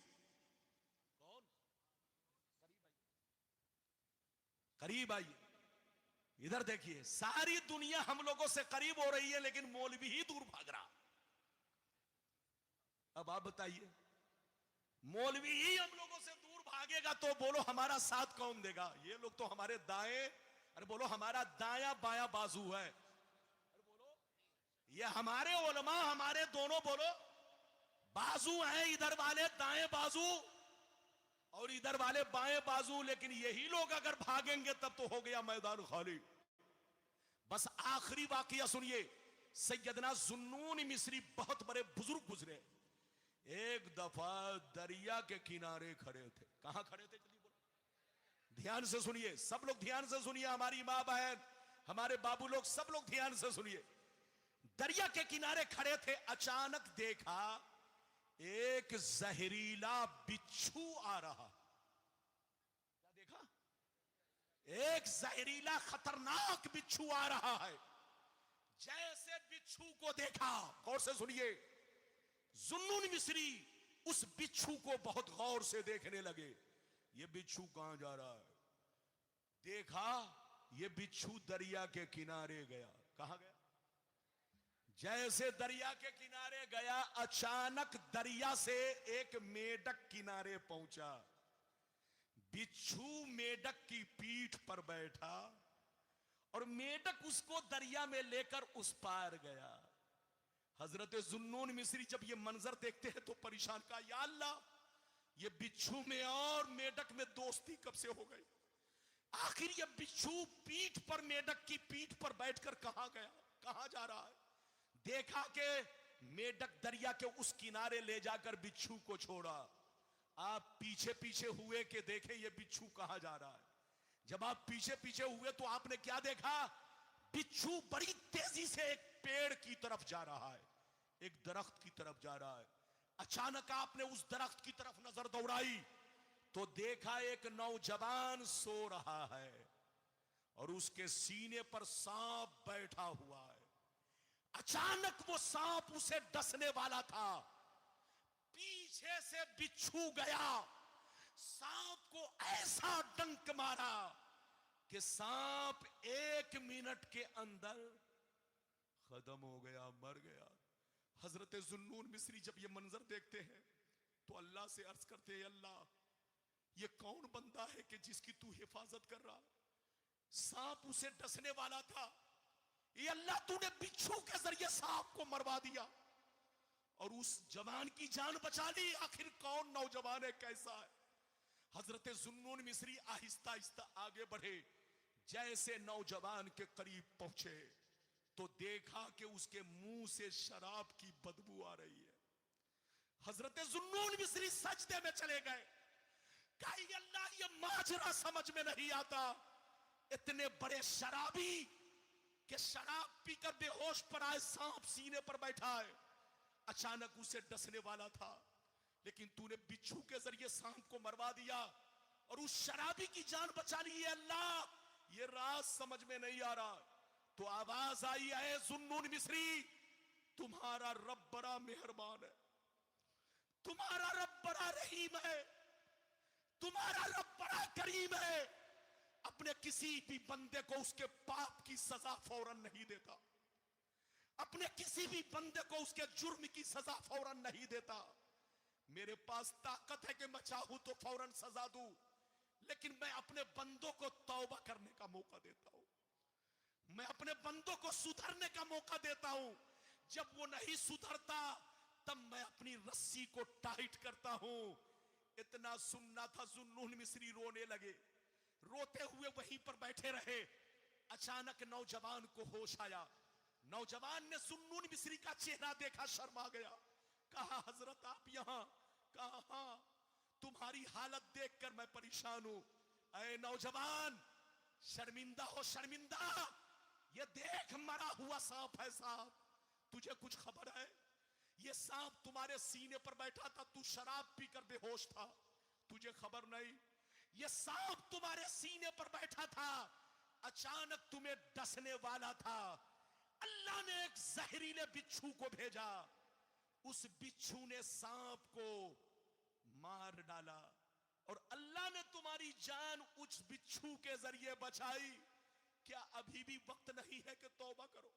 कौन? करीब आइए, इधर देखिए, सारी दुनिया हम लोगों से करीब हो रही है लेकिन मौलवी ही दूर भाग रहा। अब आप बताइए, मौलवी ही हम लोगों से दूर भागेगा तो बोलो हमारा साथ कौन देगा? ये लोग तो हमारे दाएं, अरे बोलो हमारा दाया बाया बाजू है, अरे बोलो ये हमारे उलमा, हमारे दोनों बोलो बाजू हैं, इधर वाले दाएं बाजू और इधर वाले बाएं बाजू। लेकिन यही लोग अगर भागेंगे तब तो हो गया मैदान खाली। बस आखिरी वाकया सुनिए, सैयदना जुन्नून मिस्री बहुत बड़े बुजुर्ग गुजरे, एक दफा दरिया के किनारे खड़े थे। कहां खड़े थे? जल्दी बोलो, ध्यान से सुनिए, सब लोग ध्यान से सुनिए, हमारी मां बहन, हमारे बाबू लोग, सब लोग ध्यान से सुनिए। दरिया के किनारे खड़े थे, अचानक देखा एक जहरीला बिच्छू आ रहा। क्या देखा? एक जहरीला खतरनाक बिच्छू आ रहा है। जैसे बिच्छू को देखा, गौर से सुनिए, जुन्नून मिस्री उस बिच्छू को बहुत गौर से देखने लगे। ये बिच्छू कहां जा रहा है? देखा, ये बिच्छू दरिया के किनारे गया। कहां गया? जैसे दरिया के किनारे गया, अचानक दरिया से एक मेढक किनारे पहुंचा। बिच्छू मेढक की पीठ पर बैठा और मेढक उसको दरिया में लेकर उस पार गया। हजरत जुन्नून मिस्री जब ये मंजर देखते हैं तो परेशान, का या अल्लाह, ये बिच्छू में और मेढक में दोस्ती कब से हो गई? आखिर ये बिच्छू पीठ पर, मेढक की पीठ पर बैठकर कहां गया, कहां जा रहा है? देखा कि मेढक दरिया के उस किनारे ले जाकर बिच्छू को छोड़ा। आप पीछे पीछे हुए कि देखे ये बिच्छू कहां जा रहा है। जब आप पीछे पीछे हुए तो आपने क्या देखा? बिच्छू बड़ी तेजी से एक पेड़ की तरफ जा रहा है, एक दरख्त की तरफ जा रहा है। अचानक आपने उस दरख्त की तरफ नजर दौड़ाई तो देखा एक नौजवान सो रहा है और उसके सीने पर सांप बैठा हुआ है। अचानक वो सांप उसे डसने वाला था, पीछे से बिच्छू गया, सांप को ऐसा डंक मारा कि सांप 1 मिनट के अंदर खत्म हो गया, मर गया। हजरत जुन्नून मिस्री जब ये मंजर देखते हैं तो अल्लाह से अर्ज करते हैं, अल्लाह ये कौन बंदा है कि जिसकी तू हिफाजत कर रहा? सांप उसे डसने वाला था, ये अल्लाह तूने बिच्छू के जरिए सांप को मरवा दिया और उस जवान की जान बचा ली। आखिर कौन नौजवान है, कैसा है? हजरत जुन्नून मिस्री आहिस्ता आहिस्ता आगे बढ़े। जैसे नौजवान के करीब पहुंचे तो देखा कि उसके मुंह से शराब की बदबू आ रही है। हजरत जुन्नून मिस्री सजदे में चले गए, कहा अल्लाह ये माजरा समझ में नहीं आता, इतने बड़े शराबी कि शराब पीकर बेहोश पर आए, सांप सीने पर बैठा है, अचानक उसे डसने वाला था, लेकिन तूने बिच्छू के जरिए सांप को मरवा दिया और उस शराबी की जान बचा ली है। अल्लाह ये राज समझ में नहीं आ रहा। तो आवाज आई है, जुन्नून मिस्री तुम्हारा रब बड़ा मेहरबान है, तुम्हारा रब बड़ा रहीम है, तुम्हारा रब बड़ा करीम है। अपने किसी भी बंदे को उसके पाप की सजा फौरन नहीं देता, अपने किसी भी बंदे को उसके जुर्म की सजा फौरन नहीं देता। मेरे पास ताकत है कि मैं चाहूं तो फौरन सजा दूं, लेकिन मैं अपने बंदों को तौबा करने का मौका देता हूं, मैं अपने बंदों को सुधरने का मौका देता हूं। जब वो नहीं सुधरता तब मैं अपनी रस्सी को टाइट करता हूं। इतना सुनना था, जुन्नून मिस्री रोने लगे, रोते हुए वहीं पर बैठे रहे। अचानक नौजवान को होश आया, नौजवान ने सुन्नून मिस्री का चेहरा देखा, शर्मा गया, कहा हजरत आप यहां? कहा हां, तुम्हारी हालत देखकर मैं परेशान हूं। ऐ नौजवान, शर्मिंदा हो शर्मिंदा, ये देख मरा हुआ सांप है सांप, तुझे कुछ खबर है? ये सांप तुम्हारे सीने पर बैठा था, तू शराब पीकर बेहोश था, तुझे खबर नहीं? ये सांप तुम्हारे सीने पर बैठा था, अचानक तुम्हें डसने वाला था, अल्लाह ने एक जहरीले बिच्छू को भेजा, उस बिच्छू ने सांप को मार डाला, और अल्लाह ने तुम्हारी जान उस बिच्छू के जरिए बचाई। क्या अभी भी वक्त नहीं है कि तौबा करो?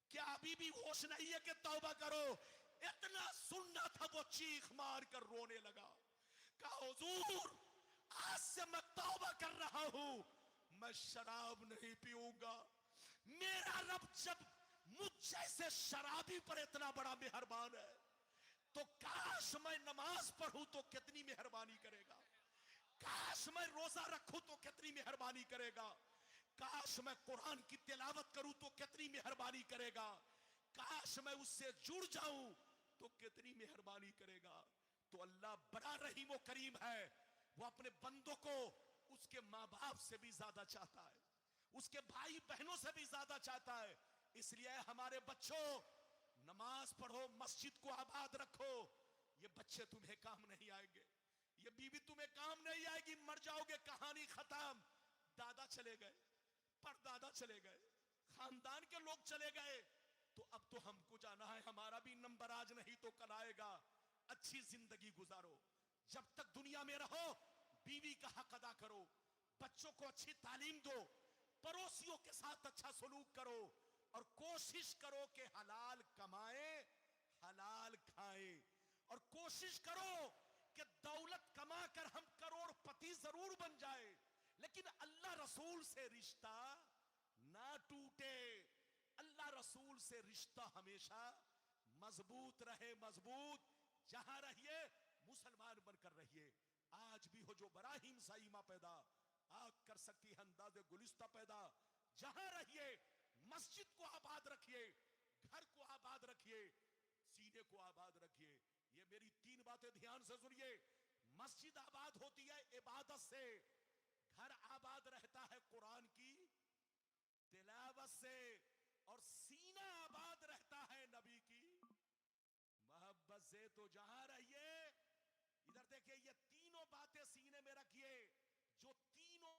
क्या अभी भी होश नहीं है कि तौबा करो? इतना सुनना था, वो चीख मार कर रोने लगा, कहा हुजूर आज से मैं तौबा कर रहा हूं, मैं शराब नहीं पीऊंगा। मेरा रब जब मुझ जैसे शराबी पर इतना बड़ा मेहरबान है, तो काश मैं नमाज पढ़ूं तो कितनी मेहरबानी करेगा, काश मैं रोजा रखूं तो कितनी मेहरबानी करेगा, काश मैं कुरान की तिलावत करूं तो कितनी मेहरबानी करेगा, काश मैं उससे जुड़ जाऊं तो कितनी मेहरबानी करेगा। तो अल्लाह बड़ा रहीम व करीम है, वो अपने बंदों को उसके माँ बाप से भी ज्यादा चाहता है, उसके भाई बहनों से भी ज्यादा चाहता है। इसलिए हमारे बच्चों, नमाज पढ़ो, मस्जिद को आबाद रखो। ये बच्चे तुम्हें काम नहीं आएंगे, ये बीवी तुम्हें काम नहीं आएगी, मर जाओगे, कहानी खत्म। दादा चले गए, परदादा चले गए, खानदान के लोग चले गए, तो अब तो हमको जाना है, हमारा भी नंबर आज नहीं तो कल आएगा। अच्छी जिंदगी गुजारो, जब तक दुनिया में रहो बीवी का हक अदा करो, बच्चों को अच्छी तालीम दो, पड़ोसियों के साथ अच्छा सलूक करो, और कोशिश करो कि हलाल कमाएं, हलाल खाएं, और कोशिश करो कि दौलत कमाकर हम करोड़पति जरूर बन जाए, लेकिन अल्लाह रसूल से रिश्ता ना टूटे। अल्लाह रसूल से रिश्ता हमेशा मजबूत रहे, मजबूत। जहां रहिए मुसलमान बनकर रहिए। आज भी हो जो बराहिम साइमा पैदा, आग कर सकती है अंदाज़े गुलिस्ता पैदा। जहां रहिए मस्जिद को आबाद रखिए, घर को आबाद रखिए, सीने को आबाद रखिए। ये मेरी 3 बातें ध्यान से सुनिए। मस्जिद आबाद होती है इबादत से, घर आबाद रहता है कुरान की तिलावत से, और सीना आबाद रहता है नबी की मोहब्बत से। तो जहां रहिए, इधर देखिए, ये तीनों बातें सीने में रखिए, जो तीनों